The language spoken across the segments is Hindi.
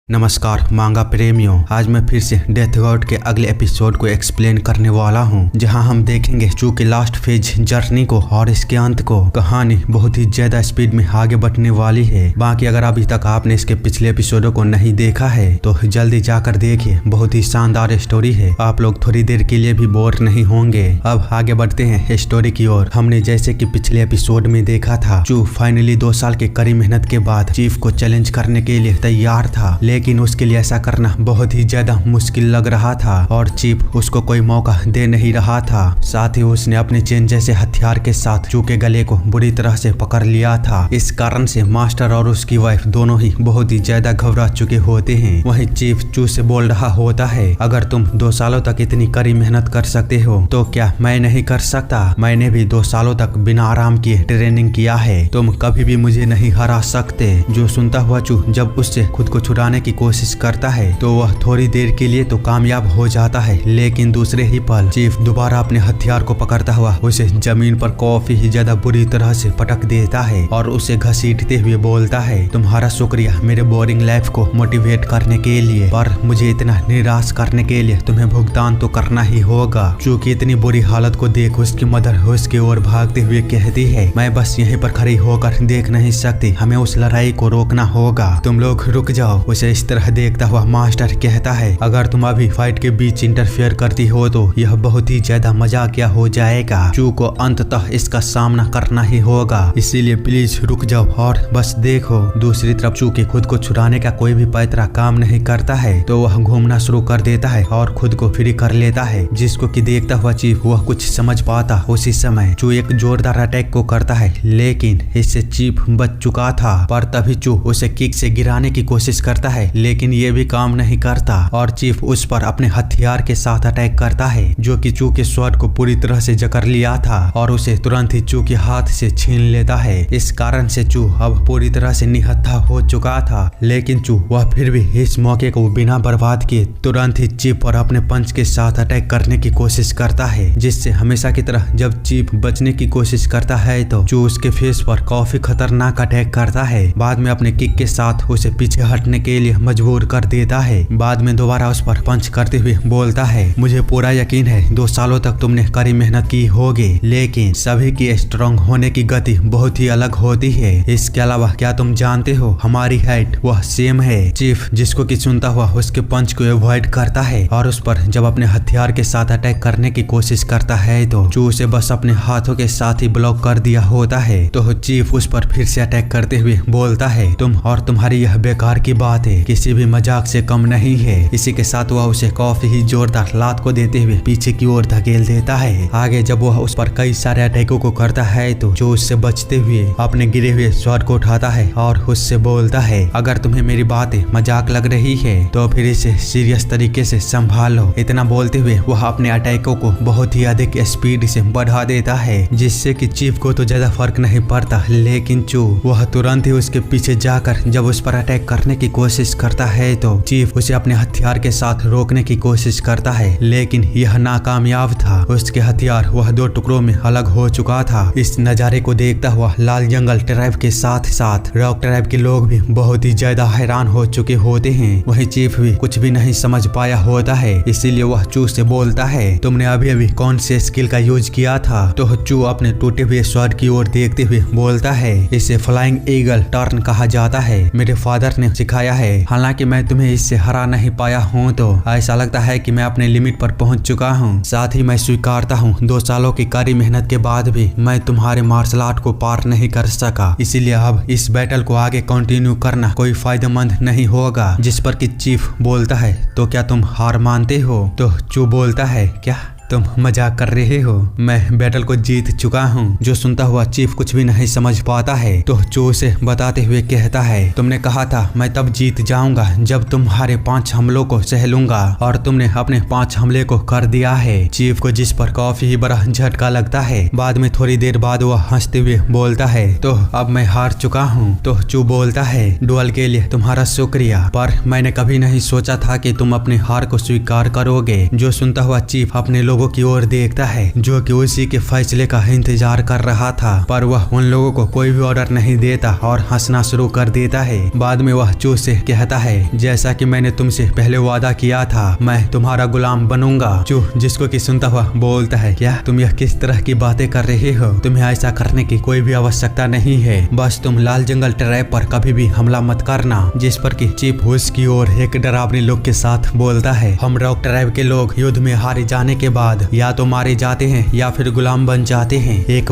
नमस्कार मांगा प्रेमियों, आज मैं फिर से डेथ गॉड के अगले एपिसोड को एक्सप्लेन करने वाला हूं, जहां हम देखेंगे चू के लास्ट फेज जर्नी को और इसके अंत को। कहानी बहुत ही ज्यादा स्पीड में आगे बढ़ने वाली है। बाकी अगर अभी तक आपने इसके पिछले एपिसोडों को नहीं देखा है तो जल्दी जाकर देखिए, बहुत ही शानदार स्टोरी है। आप लोग थोड़ी देर के लिए भी बोर नहीं होंगे। अब आगे बढ़ते हैं स्टोरी की ओर। हमने जैसे कि पिछले एपिसोड में देखा था, चू फाइनली 2 साल की कड़ी मेहनत के बाद चीफ को चैलेंज करने के लिए तैयार था, लेकिन उसके लिए ऐसा करना बहुत ही ज्यादा मुश्किल लग रहा था और चीफ उसको कोई मौका दे नहीं रहा था। साथ ही उसने अपने चेन जैसे हथियार के साथ चू के गले को बुरी तरह से पकड़ लिया था। इस कारण से मास्टर और उसकी वाइफ दोनों ही बहुत ही ज्यादा घबरा चुके होते हैं। वहीं चीफ चू से बोल रहा होता है, अगर तुम 2 सालों तक इतनी कड़ी मेहनत कर सकते हो तो क्या मैं नहीं कर सकता? मैंने भी 2 सालों तक बिना आराम किए ट्रेनिंग किया है, तुम कभी भी मुझे नहीं हरा सकते। जो सुनता हुआ चू जब उससे खुद को छुड़ाने की कोशिश करता है तो वह थोड़ी देर के लिए तो कामयाब हो जाता है, लेकिन दूसरे ही पल चीफ दोबारा अपने हथियार को पकड़ता हुआ उसे जमीन पर काफी ही ज्यादा बुरी तरह से पटक देता है और उसे घसीटते हुए बोलता है, तुम्हारा शुक्रिया मेरे बोरिंग लाइफ को मोटिवेट करने के लिए, पर मुझे इतना निराश करने के लिए तुम्हें भुगतान तो करना ही होगा। चूंकि इतनी बुरी हालत को देख उसकी मदर उसकी ओर भागते हुए कहती है, मैं बस यहीं पर खड़ी होकर देख नहीं सकती, हमें उस लड़ाई को रोकना होगा, तुम लोग रुक जाओ। उसे इस तरह देखता हुआ मास्टर कहता है, अगर तुम अभी फाइट के बीच इंटरफेयर करती हो तो यह बहुत ही ज्यादा मजाकिया हो जाएगा। चू को अंततः इसका सामना करना ही होगा, इसीलिए प्लीज रुक जाओ और बस देखो। दूसरी तरफ चू के खुद को छुड़ाने का कोई भी पैतरा काम नहीं करता है तो वह घूमना शुरू कर देता है और खुद को फ्री कर लेता है, जिसको कि देखता हुआ चीफ वह कुछ समझ पाता। उसी समय चू एक जोरदार अटैक को करता है, लेकिन इससे चीफ बच चुका था। पर तभी चू उसे किक से गिराने की कोशिश करता है, लेकिन ये भी काम नहीं करता और चीफ उस पर अपने हथियार के साथ अटैक करता है, जो कि चू के स्वॉर्ड को पूरी तरह से जकड़ लिया था और उसे तुरंत ही चू के हाथ से छीन लेता है। इस कारण से चू अब पूरी तरह से निहत्था हो चुका था, लेकिन चू वह फिर भी इस मौके को बिना बर्बाद किए तुरंत ही चीफ पर अपने पंच के साथ अटैक करने की कोशिश करता है, जिससे हमेशा की तरह जब चीफ बचने की कोशिश करता है तो चू उसके फेस पर काफी खतरनाक अटैक करता है। बाद में अपने किक के साथ उसे पीछे हटने के लिए मजबूर कर देता है। बाद में दोबारा उस पर पंच करते हुए बोलता है, मुझे पूरा यकीन है 2 सालों तक तुमने कड़ी मेहनत की होगी, लेकिन सभी की स्ट्रांग होने की गति बहुत ही अलग होती है। इसके अलावा क्या तुम जानते हो, हमारी हाइट वह सेम है। चीफ जिसको कि सुनता हुआ उसके पंच को अवॉइड करता है और उस पर जब अपने हथियार के साथ अटैक करने की कोशिश करता है तो चू उसे बस अपने हाथों के साथ ही ब्लॉक कर दिया होता है। तो चीफ उस पर फिर से अटैक करते हुए बोलता है, तुम और तुम्हारी यह बेकार की बात है, किसी भी मजाक से कम नहीं है। इसी के साथ वह उसे काफी ही जोरदार लात को देते हुए पीछे की ओर धकेल देता है। आगे जब वह उस पर कई सारे अटैकों को करता है तो जो उससे बचते हुए अपने गिरे हुए स्वॉर्ड को उठाता है और उससे बोलता है, अगर तुम्हें मेरी बातें मजाक लग रही है तो फिर इसे सीरियस तरीके से संभालो। इतना बोलते हुए वह अपने अटैकों को बहुत ही अधिक स्पीड से बढ़ा देता है, जिससे कि चीफ को तो ज्यादा फर्क नहीं पड़ता, लेकिन चू वह तुरंत ही उसके पीछे जाकर जब उस पर अटैक करने की कोशिश करता है तो चीफ उसे अपने हथियार के साथ रोकने की कोशिश करता है, लेकिन यह नाकामयाब था। उसके हथियार वह 2 टुकड़ों में अलग हो चुका था। इस नजारे को देखता हुआ लाल जंगल ट्राइब के साथ साथ रॉक ट्राइब के लोग भी बहुत ही ज्यादा हैरान हो चुके होते हैं। वहीं चीफ भी कुछ भी नहीं समझ पाया होता है, इसीलिए वह चू से बोलता है, तुमने अभी अभी कौन से स्किल का यूज किया था? तो चू अपने टूटे हुए स्वॉर्ड की ओर देखते हुए बोलता है, इसे फ्लाइंग ईगल टर्न कहा जाता है, मेरे फादर ने सिखाया है। हालांकि मैं तुम्हें इससे हरा नहीं पाया हूँ तो ऐसा लगता है कि मैं अपने लिमिट पर पहुंच चुका हूँ। साथ ही मैं स्वीकारता हूँ 2 सालों की कड़ी मेहनत के बाद भी मैं तुम्हारे मार्शल आर्ट को पार नहीं कर सका, इसीलिए अब इस बैटल को आगे कंटिन्यू करना कोई फायदेमंद नहीं होगा। जिस पर कि चीफ बोलता है, तो क्या तुम हार मानते हो? तो चू बोलता है, क्या तुम मजाक कर रहे हो, मैं बैटल को जीत चुका हूँ। जो सुनता हुआ चीफ कुछ भी नहीं समझ पाता है तो चू उसे बताते हुए कहता है, तुमने कहा था मैं तब जीत जाऊंगा जब तुम्हारे 5 हमलों को सह लूंगा, और तुमने अपने 5 हमले को कर दिया है। चीफ को जिस पर काफी ही बड़ा झटका लगता है। बाद में थोड़ी देर बाद वह हंसते हुए बोलता है, तो अब मैं हार चुका हूँ। तो चू बोलता है, डुअल के लिए तुम्हारा शुक्रिया, पर मैंने कभी नहीं सोचा था कि तुम अपने हार को स्वीकार करोगे। जो सुनता हुआ चीफ अपने लोग लोगों की ओर देखता है जो कि उसी के फैसले का इंतजार कर रहा था, पर वह उन लोगों को कोई भी ऑर्डर नहीं देता और हंसना शुरू कर देता है। बाद में वह चू से कहता है, जैसा कि मैंने तुमसे पहले वादा किया था, मैं तुम्हारा गुलाम बनूंगा। चू जिसको कि सुनता हुआ बोलता है, क्या तुम यह किस तरह की बातें कर रहे हो? तुम्हें ऐसा करने की कोई भी आवश्यकता नहीं है, बस तुम लाल जंगल ट्रैप पर कभी भी हमला मत करना। जिस पर कि चीफ उसकी ओर एक डरावनी लुक के साथ बोलता है, हम रॉक ट्राइब के लोग युद्ध में हारे जाने के बाद या तो मारे जाते हैं या फिर गुलाम बन जाते हैं। एक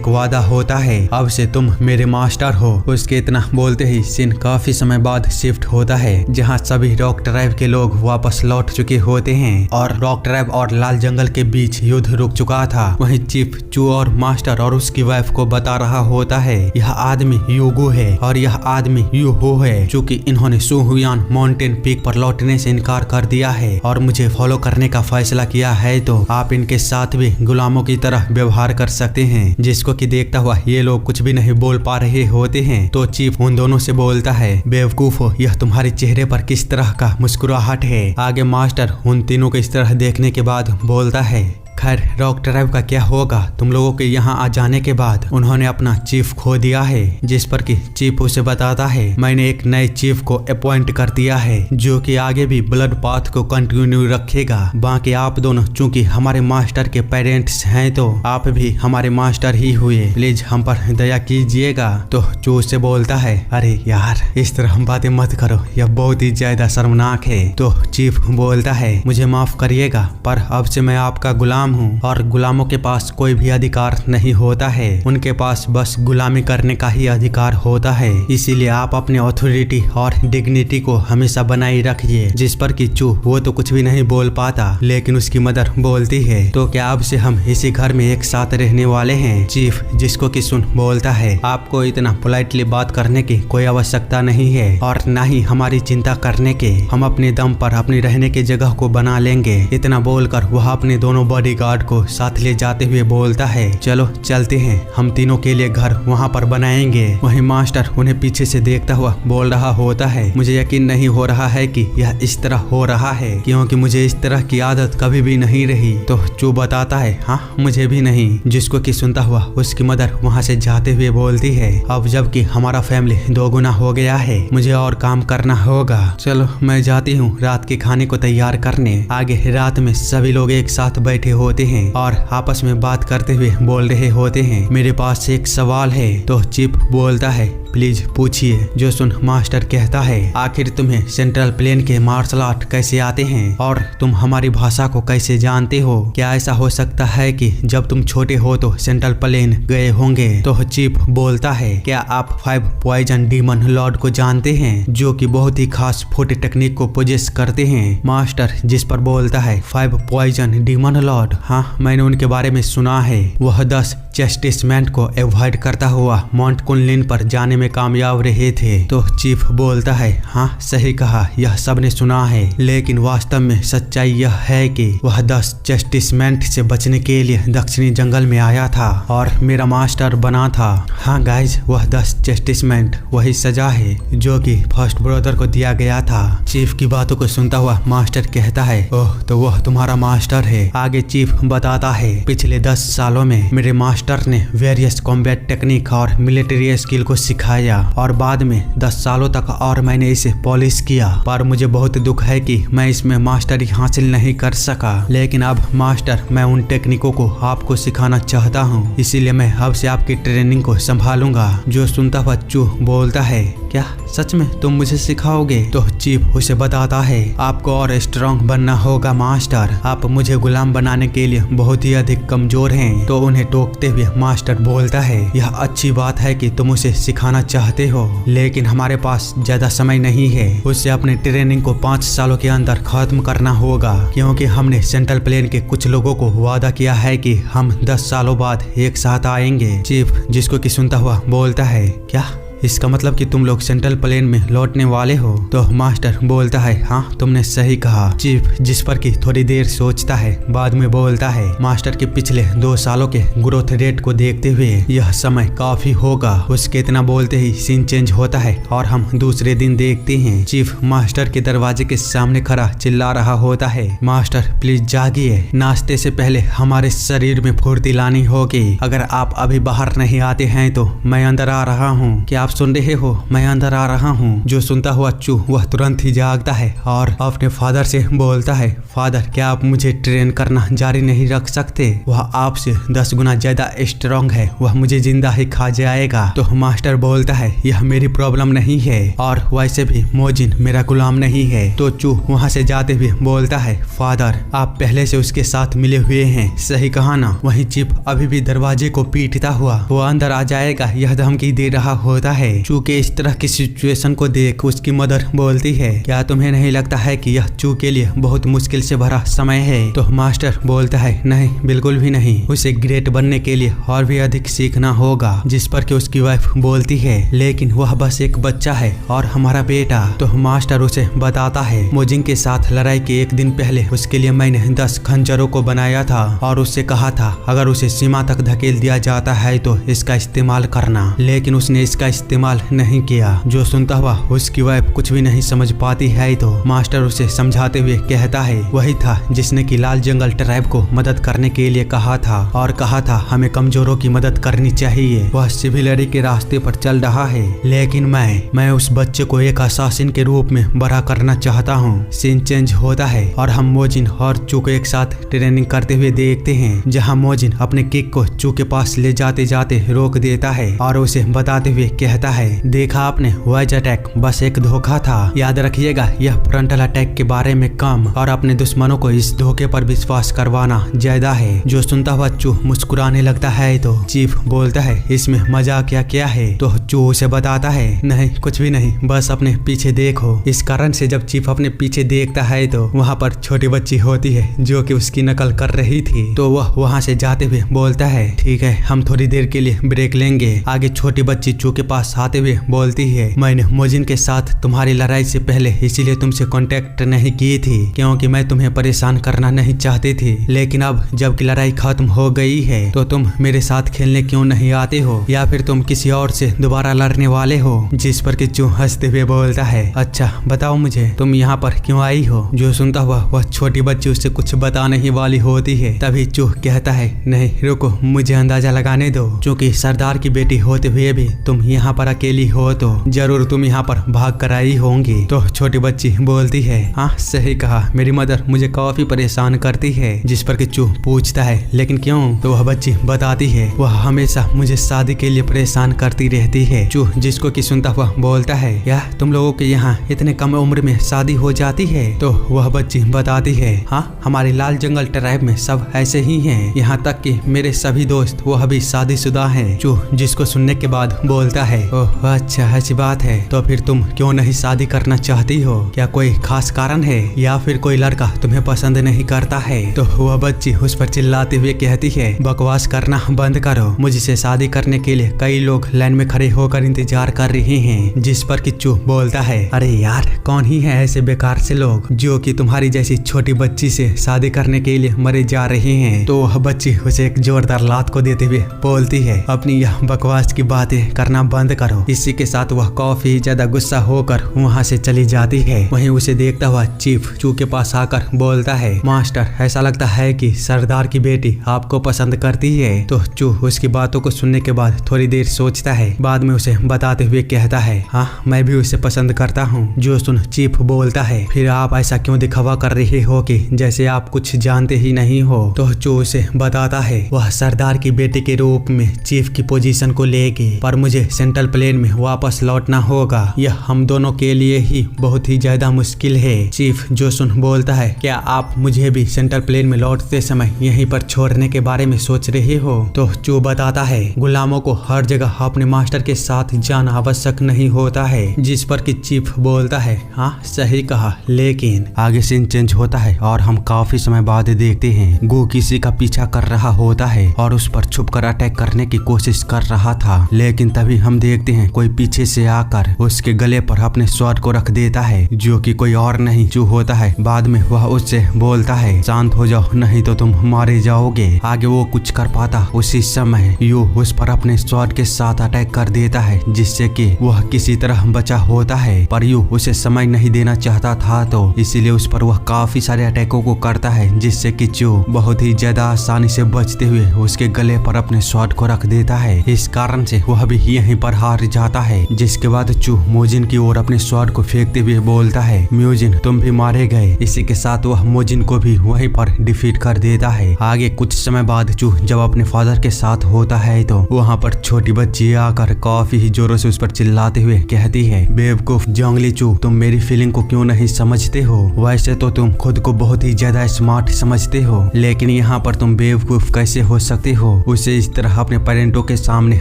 वादा होता है, अब से तुम मेरे मास्टर हो। उसके इतना बोलते ही सीन काफी समय बाद शिफ्ट होता है, जहाँ सभी रॉक ट्राइब के लोग वापस लौट चुके होते हैं और रॉक ट्राइब और लाल जंगल के बीच युद्ध रुक चुका था। वहीं चीफ चू और मास्टर और उसकी वाइफ को बता रहा होता है, यह आदमी यूगो है और यह आदमी यूहो है, चूँकि इन्होंने सुहुयान माउंटेन पीक पर लौटने से इनकार कर दिया है और मुझे फॉलो करने का फैसला किया है, तो आप इनके साथ भी गुलामों की तरह व्यवहार कर सकते हैं। जिसको कि देखता हुआ ये लोग कुछ भी नहीं बोल पा रहे होते हैं, तो चीफ उन दोनों से बोलता है, बेवकूफो, यह तुम्हारे चेहरे पर किस तरह का मुस्कुराहट है? आगे मास्टर उन तीनों को इस तरह देखने के बाद बोलता है, खैर रॉक ट्राइब का क्या होगा, तुम लोगों के यहाँ आ जाने के बाद उन्होंने अपना चीफ खो दिया है। जिस पर कि चीफ उसे बताता है, मैंने एक नए चीफ को अपॉइंट कर दिया है जो कि आगे भी ब्लड पाथ को कंटिन्यू रखेगा। बाकी आप दोनों चूंकि हमारे मास्टर के पेरेंट्स हैं, तो आप भी हमारे मास्टर ही हुए, प्लीज हम पर दया कीजिएगा। तो चू से बोलता है, अरे यार इस तरह हम बातें मत करो, यह बहुत ही ज्यादा शर्मनाक है। तो चीफ बोलता है, मुझे माफ करिएगा, पर अब से मैं आपका गुलाम हूँ और गुलामों के पास कोई भी अधिकार नहीं होता है, उनके पास बस गुलामी करने का ही अधिकार होता है। इसीलिए आप अपनी अथॉरिटी और डिग्निटी को हमेशा बनाए रखिए। जिस पर कि चू वो तो कुछ भी नहीं बोल पाता, लेकिन उसकी मदर बोलती है, तो क्या अब से हम इसी घर में एक साथ रहने वाले हैं? चीफ जिसको कि सुन बोलता है, आपको इतना पोलाइटली बात करने की कोई आवश्यकता नहीं है और न ही हमारी चिंता करने के, हम अपने दम पर अपनी रहने की जगह को बना लेंगे। इतना बोलकर वह अपने दोनों बॉडीगार्ड को साथ ले जाते हुए बोलता है, चलो चलते हैं, हम तीनों के लिए घर वहाँ पर बनाएंगे। वहीं मास्टर उन्हें पीछे से देखता हुआ बोल रहा होता है, मुझे यकीन नहीं हो रहा है कि यह इस तरह हो रहा है, क्योंकि मुझे इस तरह की आदत कभी भी नहीं रही। तो चू बताता है, हाँ मुझे भी नहीं। जिसको कि सुनता हुआ उसकी मदर वहाँ से जाते हुए बोलती है, अब जबकि हमारा फैमिली 2 गुना हो गया है, मुझे और काम करना होगा, चलो मैं जाती हूँ रात के खाने को तैयार करने। आगे रात में सभी लोग एक साथ बैठे होते हैं और आपस में बात करते हुए बोल रहे होते हैं, मेरे पास एक सवाल है। तो चीफ बोलता है, प्लीज पूछिए। जो सुन मास्टर कहता है, आखिर तुम्हें सेंट्रल प्लेन के मार्शल आर्ट कैसे आते हैं और तुम हमारी भाषा को कैसे जानते हो? क्या ऐसा हो सकता है कि जब तुम छोटे हो तो सेंट्रल प्लेन गए होंगे? तो चीफ बोलता है, क्या आप 5 पॉइजन डीमन लॉर्ड को जानते हैं जो कि बहुत ही खास फुट टेक्निक को पोजेस करते हैं? मास्टर जिस पर बोलता है, 5 पॉइजन डीमन लॉर्ड, हाँ मैंने उनके बारे में सुना है। वह 10 चेस्टिसमेंट को अवॉइड करता हुआ माउंट कुनलिन पर जाने में कामयाब रहे थे। तो चीफ बोलता है, हाँ सही कहा, यह सबने सुना है, लेकिन वास्तव में सच्चाई यह है कि वह 10 चेस्टिसमेंट से बचने के लिए दक्षिणी जंगल में आया था और मेरा मास्टर बना था। हाँ गाइज, वह 10 चेस्टिसमेंट वही सजा है जो कि फर्स्ट ब्रदर को दिया गया था। चीफ की बातों को सुनता हुआ मास्टर कहता है, ओह तो वह तुम्हारा मास्टर है। आगे चीफ बताता है, पिछले 10 सालों में मेरे मास्टर ने वेरियस कॉम्बैट टेक्निक और मिलिट्री स्किल को सिखाया और बाद में 10 सालों तक और मैंने इसे पॉलिश किया, पर मुझे बहुत दुख है कि मैं इसमें मास्टरी हासिल नहीं कर सका। लेकिन अब मास्टर, मैं उन टेक्निकों को आपको सिखाना चाहता हूँ, इसीलिए मैं अब से आपकी ट्रेनिंग को संभालूंगा। जो सुनता हुआ चू बोलता है, क्या सच में तुम मुझे सिखाओगे? तो चीफ उसे बताता है, आपको और स्ट्रांग बनना होगा मास्टर, आप मुझे गुलाम बनाने के लिए बहुत ही अधिक कमजोर हैं। तो उन्हें टोकते हुए मास्टर बोलता है, यह अच्छी बात है कि तुम उसे सिखाना चाहते हो, लेकिन हमारे पास ज्यादा समय नहीं है। उसे अपने ट्रेनिंग को 5 सालों के अंदर खत्म करना होगा, क्योंकि हमने सेंट्रल प्लेन के कुछ लोगों को वादा किया है कि हम 10 सालों बाद एक साथ आएंगे। चीफ जिसको कि सुनता हुआ बोलता है, क्या इसका मतलब कि तुम लोग सेंट्रल प्लेन में लौटने वाले हो। तो मास्टर बोलता है हाँ तुमने सही कहा। चीफ जिस पर कि थोड़ी देर सोचता है, बाद में बोलता है मास्टर के पिछले 2 सालों के ग्रोथ रेट को देखते हुए यह समय काफी होगा। उसके इतना बोलते ही सीन चेंज होता है और हम दूसरे दिन देखते हैं चीफ मास्टर के दरवाजे के सामने खड़ा चिल्ला रहा होता है, मास्टर प्लीज जागिए, नाश्ते से पहले हमारे शरीर में फुर्ती लानी होगी। अगर आप अभी बाहर नहीं आते हैं तो मैं अंदर आ रहा हूँ। क्या आप सुन रहे हो? मैं अंदर आ रहा हूँ। जो सुनता हुआ चू वह तुरंत ही जागता है और अपने फादर से बोलता है, फादर क्या आप मुझे ट्रेन करना जारी नहीं रख सकते? वह आपसे 10 गुना ज्यादा स्ट्रॉन्ग है, वह मुझे जिंदा ही खा जाएगा। तो मास्टर बोलता है यह मेरी प्रॉब्लम नहीं है और वैसे भी मोजिन मेरा गुलाम नहीं है। तो चू वहाँ से जाते हुए बोलता है, फादर आप पहले से उसके साथ मिले हुए हैं, सही कहा ना? वहीं चीफ अभी भी दरवाजे को पीटता हुआ वो अंदर आ जाएगा यह धमकी दे रहा होता है। चू के इस तरह की सिचुएशन को देख उसकी मदर बोलती है, क्या तुम्हें नहीं लगता है कि यह चू के लिए बहुत मुश्किल से भरा समय है? तो मास्टर बोलता है नहीं बिल्कुल भी नहीं, उसे ग्रेट बनने के लिए और भी अधिक सीखना होगा। जिस पर कि उसकी वाइफ बोलती है लेकिन वह बस एक बच्चा है और हमारा बेटा। तो मास्टर उसे बताता है मोजिन के साथ लड़ाई के एक दिन पहले उसके लिए मैंने 10 खंजरों को बनाया था और उससे कहा था अगर उसे सीमा तक धकेल दिया जाता है तो इसका इस्तेमाल करना, लेकिन उसने इसका इस्तेमाल नहीं किया। जो सुनता हुआ उसकी वाइफ कुछ भी नहीं समझ पाती है तो मास्टर उसे समझाते हुए कहता है वही था जिसने कि लाल जंगल ट्राइब को मदद करने के लिए कहा था और कहा था हमें कमजोरों की मदद करनी चाहिए। वह सिविलरी के रास्ते पर चल रहा है लेकिन मैं उस बच्चे को एक असासिन के रूप में बड़ा करना चाहता हूँ। सीन चेंज होता है और हम मोजिन और चू को एक साथ ट्रेनिंग करते हुए देखते हैं, जहाँ मोजिन अपने किक को चू के पास ले जाते जाते रोक देता है और उसे बताते हुए कहता है, देखा आपने वेज अटैक बस एक धोखा था, याद रखिएगा यह फ्रंटल अटैक के बारे में कम और अपने दुश्मनों को इस धोखे पर विश्वास करवाना ज्यादा है। जो सुनता हुआ चू मुस्कुराने लगता है तो चीफ बोलता है इसमें मजाक क्या है? तो चू उसे बताता है नहीं कुछ भी नहीं, बस अपने पीछे देखो। इस कारण से जब चीफ अपने पीछे देखता है तो वहाँ पर छोटी बच्ची होती है जो कि उसकी नकल कर रही थी। तो वह वहाँ से जाते हुए बोलता है ठीक है हम थोड़ी देर के लिए ब्रेक लेंगे। आगे छोटी बच्ची चू के पास आते हुए बोलती है, मैंने मोजिन के साथ तुम्हारी लड़ाई से पहले इसीलिए तुमसे कांटेक्ट नहीं की थी क्योंकि मैं तुम्हें परेशान करना नहीं चाहती थी, लेकिन अब जबकि लड़ाई खत्म हो गई है तो तुम मेरे साथ खेलने क्यों नहीं आते हो, या फिर तुम किसी और से दोबारा लड़ने वाले हो? जिस पर कि चू हंसते हुए बोलता है, अच्छा बताओ मुझे तुम यहाँ पर क्यों आई हो? जो सुनता हुआ वह छोटी बच्ची उससे कुछ बताने ही वाली होती है, तभी चू कहता है नहीं रुको मुझे अंदाजा लगाने दो, क्योंकि सरदार की बेटी होते हुए भी तुम यहाँ पर अकेली हो तो जरूर तुम यहाँ पर भाग कर आई होंगी। तो छोटी बच्ची बोलती है, हाँ सही कहा, मेरी मदर मुझे काफी परेशान करती है। जिस पर कि चू पूछता है लेकिन क्यों? तो वह बच्ची बताती है वह हमेशा मुझे शादी के लिए परेशान करती रहती है। चू जिसको कि सुनता हुआ बोलता है, या तुम लोगों के यहाँ इतने कम उम्र में शादी हो जाती है? तो वह बच्ची बताती है, हाँ हमारे लाल जंगल ट्राइब में सब ऐसे ही हैं, यहाँ तक कि मेरे सभी दोस्त वो अभी शादीशुदा हैं। चू जिसको सुनने के बाद बोलता है, ओह अच्छा ऐसी बात है, तो फिर तुम क्यों नहीं शादी करना चाहती हो? क्या कोई खास कारण है या फिर कोई लड़का तुम्हें पसंद नहीं करता है? तो वह बच्ची उस पर चिल्लाते हुए कहती है, बकवास करना बंद करो, मुझसे शादी करने के लिए कई लोग लाइन में खड़े होकर इंतजार कर रहे हैं। जिस पर कि चू बोलता है, अरे यार कौन ही है ऐसे बेकार से लोग जो कि तुम्हारी जैसी छोटी बच्ची से शादी करने के लिए मरे जा रहे हैं। तो वह बच्ची उसे एक जोरदार लात को देते हुए बोलती है, अपनी यह बकवास की बातें करना बंद करो। इसी के साथ वह काफी ज्यादा गुस्सा होकर वहाँ से चली जाती है। वहीं उसे देखता हुआ चीफ चू के पास आकर बोलता है, मास्टर ऐसा लगता है कि सरदार की बेटी आपको पसंद करती है। तो चू उसकी बातों को सुनने के बाद थोड़ी देर सोचता है, बाद में उसे बताते हुए कहता है, हाँ मैं भी उसे पसंद करता हूँ। जो सुन चीफ बोलता है, फिर आप ऐसा क्यों दिखावा कर रहे हो कि जैसे आप कुछ जानते ही नहीं हो? तो चू उसे बताता है, वह सरदार की बेटी के रूप में चीफ की पोजीशन को लेके पर मुझे सेंट्रल प्लेन में वापस लौटना होगा, यह हम दोनों के लिए ही बहुत ही ज्यादा मुश्किल है। चीफ जो सुन बोलता है, क्या आप मुझे भी सेंट्रल प्लेन में लौटते समय यहीं पर छोड़ने के बारे में सोच रहे हो? तो चू बताता है, गुलामों को हर जगह अपने मास्टर के साथ जाना आवश्यक नहीं होता है। जिस पर कि चीफ बोलता है, हाँ सही कहा, लेकिन आगे सीन चेंज होता है और हम काफी समय बाद देखते हैं गो किसी का पीछा कर रहा होता है और उस पर छुपकर अटैक करने की कोशिश कर रहा था, लेकिन तभी हम देखते हैं कोई पीछे से आकर उसके गले पर अपने स्वॉर्ड को रख देता है, जो कि कोई और नहीं चू होता है। बाद में वह उससे बोलता है शांत हो जाओ नहीं तो तुम मारे जाओगे। आगे वो कुछ कर पाता उसी समय यू उस पर अपने स्वॉर्ड के साथ अटैक कर देता है, जिससे कि वह किसी तरह बचा होता है। पर यू उसे समय नहीं देना चाहता था, तो इसीलिए उस पर वह काफी सारे अटैकों को करता है, जिससे कि चू बहुत ही ज्यादा आसानी से बचते हुए उसके गले पर अपने स्वॉर्ड को रख देता है। इस कारण से वह भी यहीं पर हार जाता है। जिसके बाद चू मोजिन की ओर अपने स्वॉर्ड को फेंकते हुए बोलता है म्यूजिन तुम भी मारे गए। इसी के साथ वह मोजिन को भी वहीं पर डिफीट कर देता है। आगे कुछ समय बाद चू जब अपने फादर के साथ होता है तो वहाँ पर छोटी बच्ची आकर काफी ही जोरों से उस पर चिल्लाते हुए कहती है बेवकूफ जंगली चू तुम मेरी फीलिंग को क्यों नहीं समझते हो। वैसे तो तुम खुद को बहुत ही ज्यादा स्मार्ट समझते हो, लेकिन यहाँ पर तुम बेवकूफ कैसे हो सकते हो। उसे इस तरह अपने पेरेंटों के सामने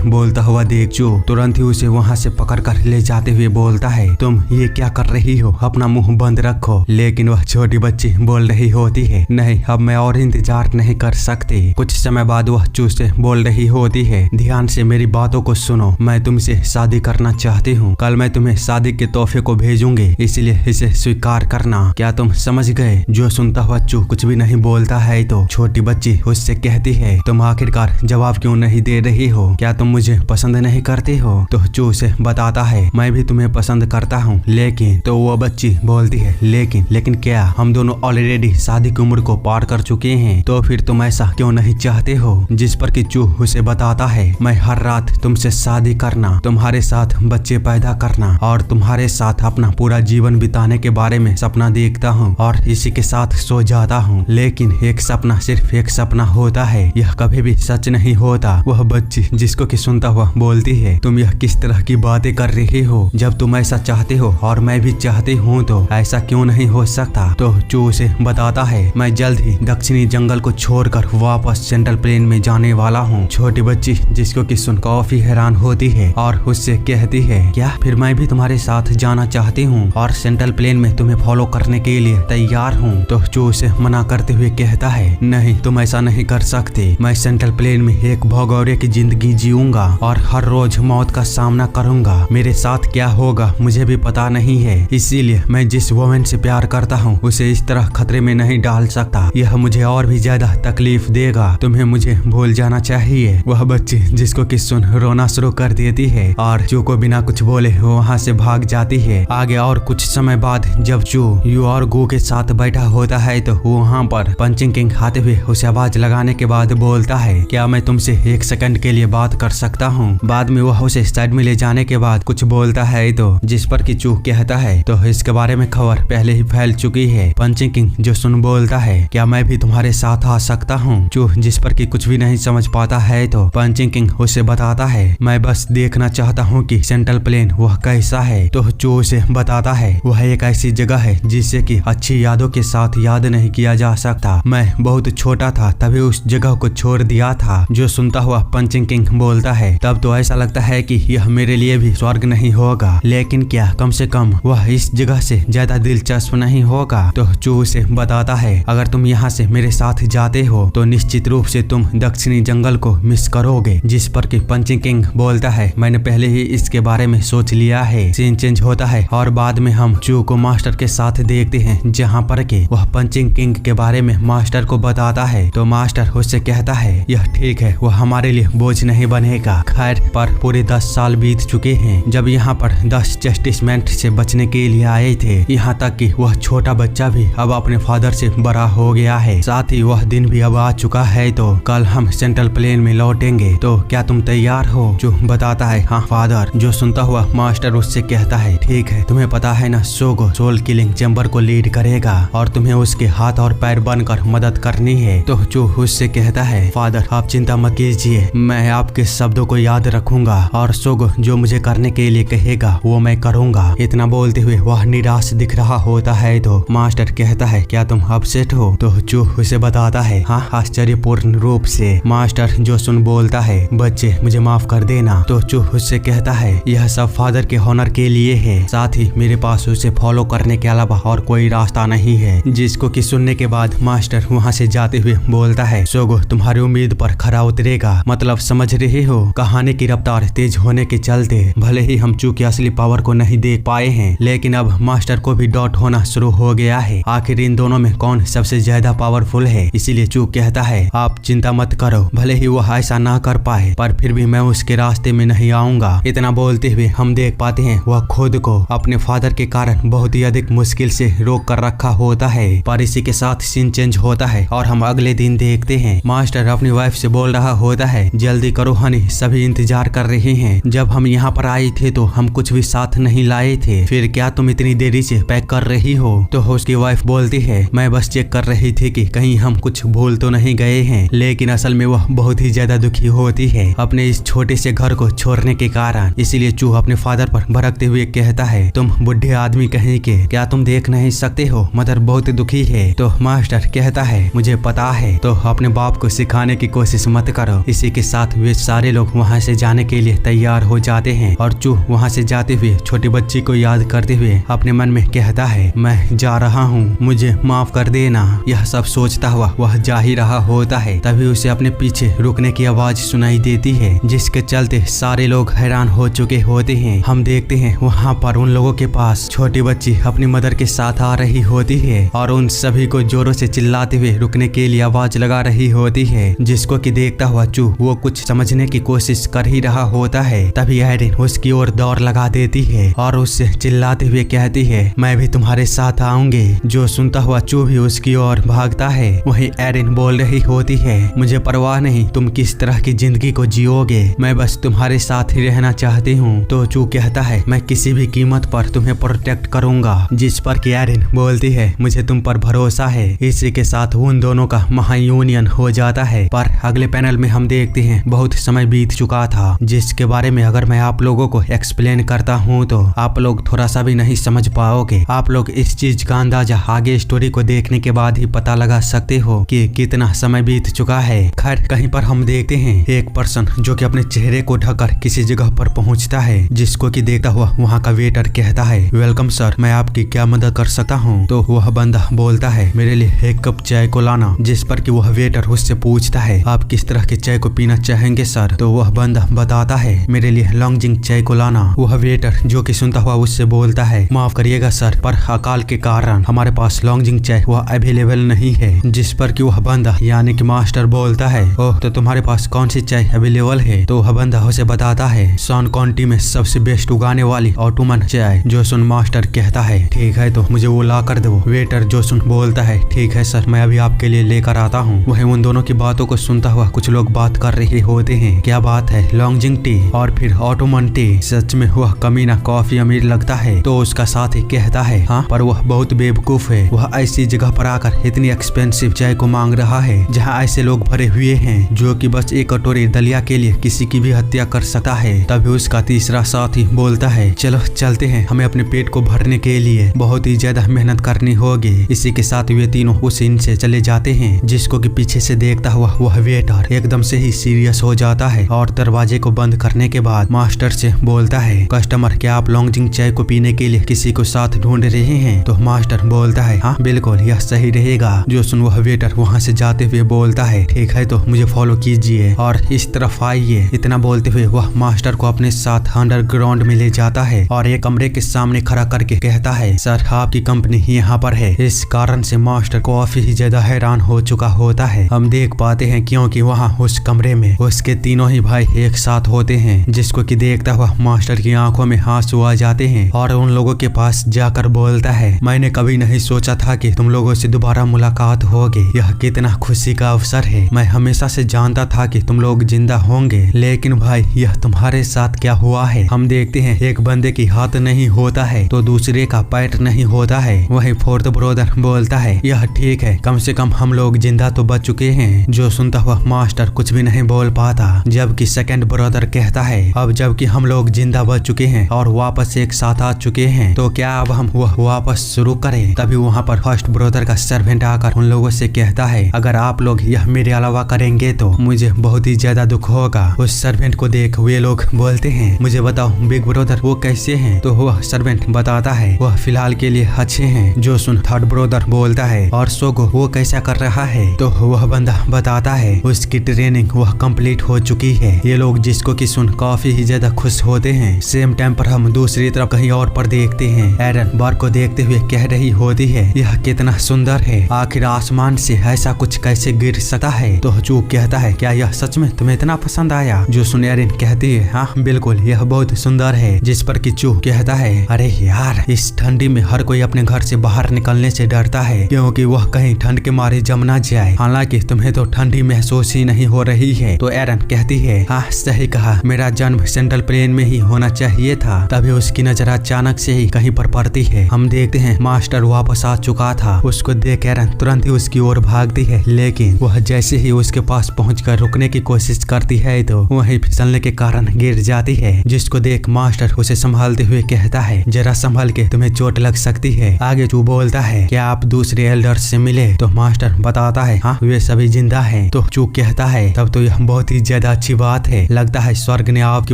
बोलता हुआ देख चू तुरंत ही उसे वहाँ से पकड़ कर ले जाते हुए बोलता है तुम ये क्या कर रही हो, अपना मुंह बंद रखो। लेकिन वह छोटी बच्ची बोल रही होती है नहीं अब मैं और इंतजार नहीं कर सकती। कुछ समय बाद वह चू से बोल रही होती है ध्यान से मेरी बातों को सुनो, मैं तुमसे शादी करना चाहती हूँ। कल मैं तुम्हें शादी के तोहफे को भेजूंगी, इसलिए इसे स्वीकार करना। क्या तुम समझ गए। जो सुनता हुआ चू कुछ भी नहीं बोलता है तो छोटी बच्ची उससे कहती है तुम आखिरकार जवाब क्यों नहीं दे रही हो, क्या तुम मुझे पसंद नहीं करती हो। तो चू उसे बताता है मैं भी तुम्हें पसंद करता हूँ, लेकिन तो वो बच्ची बोलती है लेकिन क्या हम दोनों ऑलरेडी शादी की उम्र को पार कर चुके हैं, तो फिर तुम ऐसा क्यों नहीं चाहते हो। जिस पर कि चू उसे बताता है मैं हर रात तुमसे शादी करना, तुम्हारे साथ बच्चे पैदा करना और तुम्हारे साथ अपना पूरा जीवन बिताने के बारे में सपना देखता हूँ और इसी के साथ सो जाता हूँ। लेकिन एक सपना सिर्फ एक सपना होता है, यह कभी भी सच नहीं होता। वह बच्ची जिसको कि सुनता हुआ बोलती है तुम यह किस तरह की बातें कर रही हो, जब तुम ऐसा चाहते हो और मैं भी चाहती हूँ तो ऐसा क्यों नहीं हो सकता। तो चू उसे बताता है मैं जल्द ही दक्षिणी जंगल को छोड़कर वापस सेंट्रल प्लेन में जाने वाला हूँ। छोटी बच्ची जिसको कि सुन काफी हैरान होती है और उससे कहती है क्या फिर मैं भी तुम्हारे साथ जाना चाहती हूँ और सेंट्रल प्लेन में तुम्हें फॉलो करने के लिए तैयार हूँ। तो चू उसे मना करते हुए कहता है नहीं तुम ऐसा नहीं कर सकते, मैं सेंट्रल प्लेन में एक भगौरे की जिंदगी जीऊंगा और हर रोज मौत का सामना करूंगा। मेरे साथ क्या होगा मुझे भी पता नहीं है, इसीलिए मैं जिस वुमेन से प्यार करता हूँ उसे इस तरह खतरे में नहीं डाल सकता, यह मुझे और भी ज्यादा तकलीफ देगा। तुम्हें मुझे भूल जाना चाहिए। वह बच्ची जिसको कि सुन रोना शुरू कर देती है और चू को बिना कुछ बोले वहाँ से भाग जाती है। आगे और कुछ समय बाद जब चू यू और गू के साथ बैठा होता है तो वहाँ पर पंचिंग किंग आते हुए उसे आवाज लगाने के बाद बोलता है क्या मैं तुमसे एक सेकंड के लिए बात कर सकता हूँ। बाद में वह उसे साइड में ले जाने के बाद कुछ बोलता है तो जिस पर कि चू कहता है तो इसके बारे में खबर पहले ही फैल चुकी है। पंचिंग किंग जो सुन बोलता है क्या मैं भी तुम्हारे साथ आ सकता हूँ। चू जिस पर कि कुछ भी नहीं समझ पाता है तो पंचिंग किंग उसे बताता है मैं बस देखना चाहता हूँ कि सेंट्रल प्लेन वह कैसा है। तो चू उसे बताता है वह एक ऐसी जगह है जिसे कि अच्छी यादों के साथ याद नहीं किया जा सकता। मैं बहुत छोटा था तभी उस जगह को छोड़ दिया था। जो सुनता हुआ पंचिंग किंग बोलता है तब तो ऐसा लगता है कि यह मेरे लिए भी स्वर्ग नहीं होगा, लेकिन क्या कम से कम वह इस जगह से ज्यादा दिलचस्प नहीं होगा। तो चू उसे बताता है अगर तुम यहाँ से मेरे साथ जाते हो तो निश्चित रूप से तुम दक्षिणी जंगल को मिस करोगे। जिस पर कि पंचिंग किंग बोलता है मैंने पहले ही इसके बारे में सोच लिया है। सीन चेंज होता है और बाद में हम चू को मास्टर के साथ देखते हैं, जहाँ पर के वह पंचिंग किंग के बारे में मास्टर को बताता है। तो मास्टर उससे कहता है यह ठीक है वह हमारे लिए बोझ नहीं बनेगा। खैर पर पूरे 10 साल बीत चुके हैं जब यहाँ पर 10 जस्टिसमेंट से बचने के लिए आए थे। यहाँ तक कि वह छोटा बच्चा भी अब अपने फादर से बड़ा हो गया है, साथ ही वह दिन भी अब आ चुका है। तो कल हम सेंट्रल प्लेन में लौटेंगे, तो क्या तुम तैयार हो। जो बताता है हाँ फादर। जो सुनता हुआ मास्टर उससे कहता है ठीक है तुम्हें पता है ना सोगो सोल किलिंग चैम्बर को लीड करेगा और तुम्हें उसके हाथ और पैर बनकर मदद करनी है। तो जो उससे कहता है फादर आप चिंता मत कीजिए, मैं आपके शब्दों को याद रखूंगा और सोगो जो मुझे करने के लिए कहेगा वो मैं करूंगा। इतना बोलते हुए वह निराश दिख रहा होता है। तो मास्टर कहता है क्या तुम अपसेट हो। तो जो उसे बताता है हाँ आश्चर्यपूर्ण रूप से। मास्टर जो सुन बोलता है बच्चे मुझे माफ कर देना। तो जो उससे कहता है यह सब फादर के ऑनर के लिए है, साथ ही मेरे पास उसे फॉलो करने के अलावा और कोई रास्ता नहीं है। जिसको कि सुनने के बाद मास्टर वहाँ से जाते हुए बोलता है सोगो तुम्हारी उम्मीद पर खरा उतरेगा, मतलब समझ रहे हो कहानी की रफ्तार तेज तेज होने के चलते भले ही हम चू के असली पावर को नहीं देख पाए हैं, लेकिन अब मास्टर को भी डाउट होना शुरू हो गया है। आखिर इन दोनों में कौन सबसे ज्यादा पावरफुल है। इसीलिए चू कहता है आप चिंता मत करो, भले ही वह ऐसा ना कर पाए पर फिर भी मैं उसके रास्ते में नहीं आऊंगा। इतना बोलते हुए हम देख पाते हैं वह खुद को अपने फादर के कारण बहुत ही अधिक मुश्किल से रोक कर रखा होता है। पर इसी के साथ सीन चेंज होता है और हम अगले दिन देखते हैं मास्टर अपनी वाइफ से बोल रहा होता है जल्दी करो हनी, सभी इंतजार कर रहे हैं। जब हम यहाँ पर आए थे तो हम कुछ भी साथ नहीं लाए थे, फिर क्या तुम इतनी देरी से पैक कर रही हो। तो उसकी वाइफ बोलती है मैं बस चेक कर रही थी कि कहीं हम कुछ भूल तो नहीं गए हैं। लेकिन असल में वह बहुत ही ज्यादा दुखी होती है अपने इस छोटे से घर को छोड़ने के कारण। इसीलिए चू अपने फादर पर भड़कते हुए कहता है तुम बुढ़े आदमी कहीं के, क्या तुम देख नहीं सकते हो मदर बहुत दुखी है। तो मास्टर कहता है मुझे पता है, तो अपने बाप को सिखाने की कोशिश मत करो। इसी के साथ वे सारे लोग वहाँ से जाने के लिए तैयार हो जाते हैं और चू वहाँ से जाते हुए छोटी बच्ची को याद करते हुए अपने मन में कहता है मैं जा रहा हूँ, मुझे माफ कर देना। यह सब सोचता हुआ वह जा ही रहा होता है, तभी उसे अपने पीछे रुकने की आवाज सुनाई देती है, जिसके चलते सारे लोग हैरान हो चुके होते हैं। हम देखते हैं वहाँ पर उन लोगों के पास छोटी बच्ची अपनी मदर के साथ आ रही होती है और उन सभी को जोरों से चिल्लाते हुए रुकने के लिए आवाज लगा रही होती है, जिसको कि देखता हुआ चू वो कुछ समझने की कोशिश कर ही रहा होता है। तभी एरिन उसकी ओर दौड़ लगा देती है और उससे चिल्लाते हुए कहती है मैं भी तुम्हारे साथ आऊंगी। जो सुनता हुआ चू भी उसकी ओर भागता है। वहीं एरिन बोल रही होती है मुझे परवाह नहीं तुम किस तरह की जिंदगी को जियोगे, मैं बस तुम्हारे साथ ही रहना चाहती हूँ। तो चू कहता है मैं किसी भी कीमत पर तुम्हें प्रोटेक्ट करूंगा, जिस पर कि एरिन बोलती है मुझे तुम पर भरोसा है। इसी के साथ उन दोनों का महायूनियन हो जाता है। पर अगले पैनल में हम देखते हैं बहुत समय बीत चुका था, जिसके बारे में अगर मैं आप लोगों को एक्सप्लेन करता हूँ तो आप लोग थोड़ा सा भी नहीं समझ पाओगे। आप लोग इस चीज का अंदाजा आगे स्टोरी को देखने के बाद ही पता लगा सकते हो कि कितना समय बीत चुका है। खैर कहीं पर हम देखते हैं एक पर्सन जो कि अपने चेहरे को ढककर किसी जगह पर पहुंचता है, जिसको कि देखता हुआ वहाँ का वेटर कहता है वेलकम सर, मैं आपकी क्या मदद कर सकता हूँ। तो वह बंदा बोलता है मेरे लिए एक कप चाय को लाना, जिस पर कि वह वेटर उससे पूछता है आप किस तरह के चाय को पीना चाहेंगे सर। तो वह बंदा बताता है मेरे लिए लॉन्गजिंग चाय को लाना। वह वेटर जो कि सुनता हुआ उससे बोलता है माफ करिएगा सर, पर अकाल के कारण हमारे पास लॉन्गजिंग चाय वह अवेलेबल नहीं है। जिस पर कि वह बंदा यानी कि मास्टर बोलता है ओह तो तुम्हारे पास कौन सी चाय अवेलेबल है। तो वह बंदा उसे बताता है सॉन काउंटी में सबसे बेस्ट उगाने वाली ऑटोमन चाय। जो सुन मास्टर कहता है ठीक है तो मुझे वो ला कर दो। वेटर जो सुन बोलता है ठीक है सर, मैं अभी आपके लिए लेकर आता हूँ। वहीं उन दोनों की बातों को सुनता हुआ कुछ लोग बात कर रहे होते हैं क्या बात है लॉन्गजिंग टी और फिर ऑटोमन टी, सच में वह कमीना काफी अमीर लगता है। तो उसका साथी कहता है हाँ पर वह बहुत बेवकूफ है, वह ऐसी जगह पर आकर इतनी एक्सपेंसिव चाय को मांग रहा है जहाँ ऐसे लोग भरे हुए हैं जो कि बस एक कटोरी दलिया के लिए किसी की भी हत्या कर सकता है। तभी उसका तीसरा साथी बोलता है चलो चलते हैं, हमें अपने पेट को भरने के लिए बहुत ही ज्यादा मेहनत करनी होगी। इसी के साथ वे तीनों उस इन से चले जाते हैं, जिसको कि पीछे से देखता हुआ वह वेटर एकदम से ही सीरियस हो जाता है और दरवाजे को बंद करने के बाद मास्टर से बोलता है कस्टमर क्या आप लॉन्गजिंग चाय को पीने के लिए किसी को साथ ढूंढ रहे हैं। तो मास्टर बोलता है हाँ बिल्कुल यह सही रहेगा। जो सुन वह वेटर वहाँ से जाते हुए बोलता है ठीक है तो मुझे फॉलो कीजिए और इस तरफ आइए। इतना बोलते हुए वह मास्टर को अपने साथ अंडरग्राउंड में ले जाता है और एक कमरे के सामने खड़ा करके कहता है सर आपकी कंपनी यहाँ पर है। इस कारण से मास्टर काफी ही ज्यादा हैरान हो चुका होता है। हम देख पाते हैं क्योंकि वहाँ उस कमरे में उसके तीनों ही भाई एक साथ होते हैं, जिसको कि देखता हुआ मास्टर की आंखों में आंसू आ जाते हैं और उन लोगों के पास जाकर बोलता है मैंने कभी नहीं सोचा था कि तुम लोगों से दोबारा मुलाकात होगी, यह कितना खुशी का अवसर है। मैं हमेशा से जानता था कि तुम लोग जिंदा होंगे, लेकिन भाई यह तुम्हारे साथ क्या हुआ है। हम देखते हैं एक बंदे की हाथ नहीं होता है तो दूसरे का पैर नहीं होता है। वही फोर्थ ब्रदर बोलता है यह ठीक है, कम से कम हम लोग जिंदा तो बच चुके हैं। जो सुनता हुआ मास्टर कुछ भी नहीं बोल पाता, जबकि सेकंड ब्रदर कहता है अब जबकि हम लोग जिंदा बच चुके हैं और वापस एक साथ आ चुके हैं तो क्या अब हम वह वापस शुरू करें। तभी वहाँ पर फर्स्ट ब्रदर का सर्वेंट आकर उन लोगों से कहता है अगर आप लोग यह मेरे अलावा करेंगे तो मुझे बहुत ही ज्यादा दुख होगा। उस सर्वेंट को देख वे लोग बोलते हैं मुझे बताओ बिग ब्रदर वो कैसे हैं। तो वह सर्वेंट बताता है वह फिलहाल के लिए अच्छे हैं। जो सुन थर्ड ब्रदर बोलता है और सोगो वो कैसा कर रहा है। तो वह बंदा बताता है उसकी ट्रेनिंग वह कंप्लीट हो चुकी है। ये लोग जिसको कि सुन सुन काफी ही ज्यादा खुश होते हैं। सेम टाइम पर हम दूसरी तरफ कहीं और पर देखते हैं एरन बार को देखते हुए कह रही होती है यह कितना सुंदर है, आखिर आसमान से ऐसा कुछ कैसे गिर सकता है। तो चू कहता है क्या यह सच में तुम्हें इतना पसंद आया। जो सुन एरन कहती है हाँ बिल्कुल यह बहुत सुंदर है। जिस पर कि चू कहता है अरे यार इस ठंडी में हर कोई अपने घर से बाहर निकलने से डरता है क्योंकि वह कहीं ठंड के मारे जम ना जाए, हालांकि तुम्हें तो ठंडी महसूस ही नहीं हो रही है। तो एरन कहती है हाँ सही कहा, मेरा जन्म सेंट्रल प्लेन में ही होना चाहिए था। तभी उसकी नजर अचानक से ही कहीं पर पड़ती है। हम देखते हैं मास्टर वापस आ चुका था। उसको देख एरन तुरंत ही उसकी ओर भागती है, लेकिन वह जैसे ही उसके पास पहुंचकर रुकने की कोशिश करती है तो वही फिसलने के कारण गिर जाती है। जिसको देख मास्टर उसे संभालते हुए कहता है जरा संभल के, तुम्हें चोट लग सकती है। आगे चू बोलता है क्या आप दूसरे एल्डर्स से मिले। तो मास्टर बताता है हाँ वे सभी जिंदा हैं। तो चू कहता है तब तो यह बहुत ही ज्यादा अच्छी बात है, लगता है स्वर्ग ने आपकी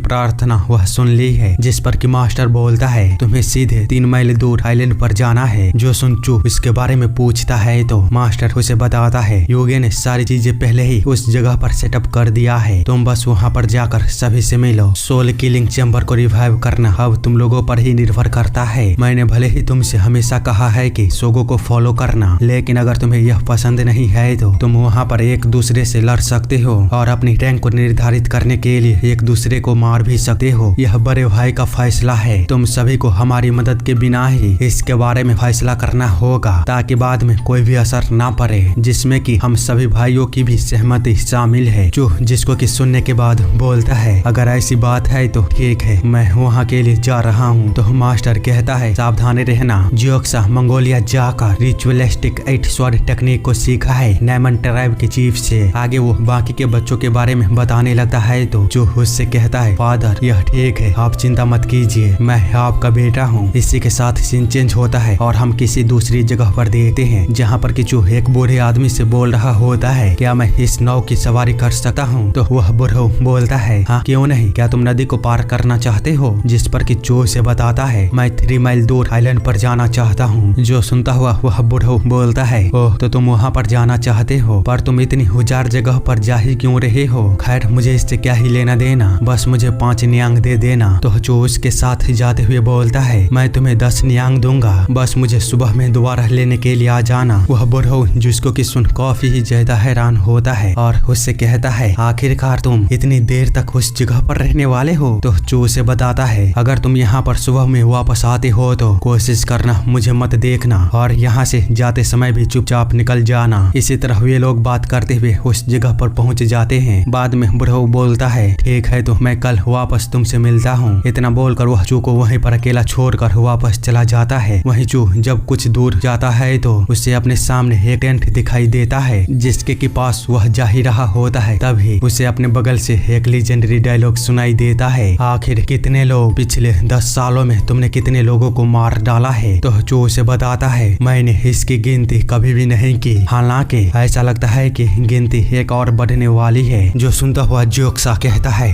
प्रार्थना वह सुन ली है। जिस पर कि मास्टर बोलता है तुम्हें सीधे 3 मील दूर आइलैंड पर जाना है। जो सुन चू इसके बारे में पूछता है तो मास्टर उसे बताता है योगे ने सारी चीजें पहले ही उस जगह पर सेटअप कर दिया है, तुम बस वहाँ पर जाकर सभी से मिलो। सोल किलिंग चैम्बर को रिवाइव करना अब तुम लोगों पर ही निर्भर करता है। मैंने भले ही तुमसे हमेशा कहा है कि सोगो को फॉलो करना, लेकिन अगर तुम्हें यह पसंद नहीं है तो तुम वहाँ पर एक दूसरे से लड़ सकते हो और अपनी रैंक को निर्धारित करने के लिए एक दूसरे को मार भी सकते हो। यह बड़े भाई का फैसला है, तुम सभी को हमारी मदद के बिना ही इसके बारे में फैसला करना होगा ताकि बाद में कोई भी असर ना पड़े, जिसमें कि हम सभी भाइयों की भी सहमति शामिल है। जो जिसको कि सुनने के बाद बोलता है अगर ऐसी बात है तो ठीक है, मैं वहाँ के लिए जा रहा हूँ। तो मास्टर कहता है सावधानी रहना। जियोक्सा मंगोलिया जाकर रिचुअलिस्टिक 8 स्वॉर्ड टेक्निक को सीखा है नैमन ट्राइब के चीफ से। आगे वो बाकी के बच्चों के बारे में बताने लगता है तो जो उससे कहता है फादर यह ठीक है, आप चिंता मत कीजिए, मैं आपका बेटा हूँ। इसी के साथ सीन चेंज होता है और हम किसी दूसरी जगह पर देखते हैं जहाँ पर किचू एक बूढ़े आदमी से बोल रहा होता है क्या मैं इस नाव की सवारी कर सकता हूँ। तो वह बूढ़ा बोलता है हाँ क्यों नहीं, क्या तुम नदी को पार करना चाहते हो। जिस पर किचू से बताता है मैं 3 मील दूर आइलैंड पर जाना चाहता हूँ। जो सुनता हुआ वह बूढ़ा बोलता है ओह तो तुम वहाँ पर जाना चाहते हो, पर तुम इतनी हुजार जगह पर जा ही क्यों रहे हो। खैर मुझे इससे क्या ही लेना देना, बस मुझे 5 नियांग दे देना। तो जो उसके साथ ही जाते हुए बोलता है मैं तुम्हें 10 नियांग दूंगा, बस मुझे सुबह में दोबारा लेने के लिए आ जाना। वह बूढ़ा जिसको कि सुन काफी ही ज्यादा हैरान होता है और उससे कहता है आखिरकार तुम इतनी देर तक उस जगह पर रहने वाले हो। तो जो उसे बताता है अगर तुम यहाँ पर सुबह में वापस आते हो तो कोशिश करना मुझे मत देखना और यहाँ से जाते समय भी चुपचाप निकल जाना। इसी तरह वे लोग बात करते हुए उस जगह पर पहुँच जाते हैं। बाद में बुढ़ऊ बोलता है ठीक है तो मैं कल वापस तुमसे मिलता हूँ। इतना बोलकर वह चू को वहीं पर अकेला छोड़कर वापस चला जाता है। वहीं चू जब कुछ दूर जाता है तो उसे अपने सामने एक टेंट दिखाई देता है जिसके के पास वह जा ही रहा होता है। तभी उसे अपने बगल से एक लीजेंडरी डायलॉग सुनाई देता है आखिर कितने लोग पिछले 10 सालों में तुमने कितने लोगों को मार डाला है। तो जो उसे बताता है मैंने इसकी गिनती कभी भी नहीं की, हालांकि ऐसा लगता है कि गिनती एक और बढ़ने वाली है। जो सुनता हुआ जियोक्सा कहता है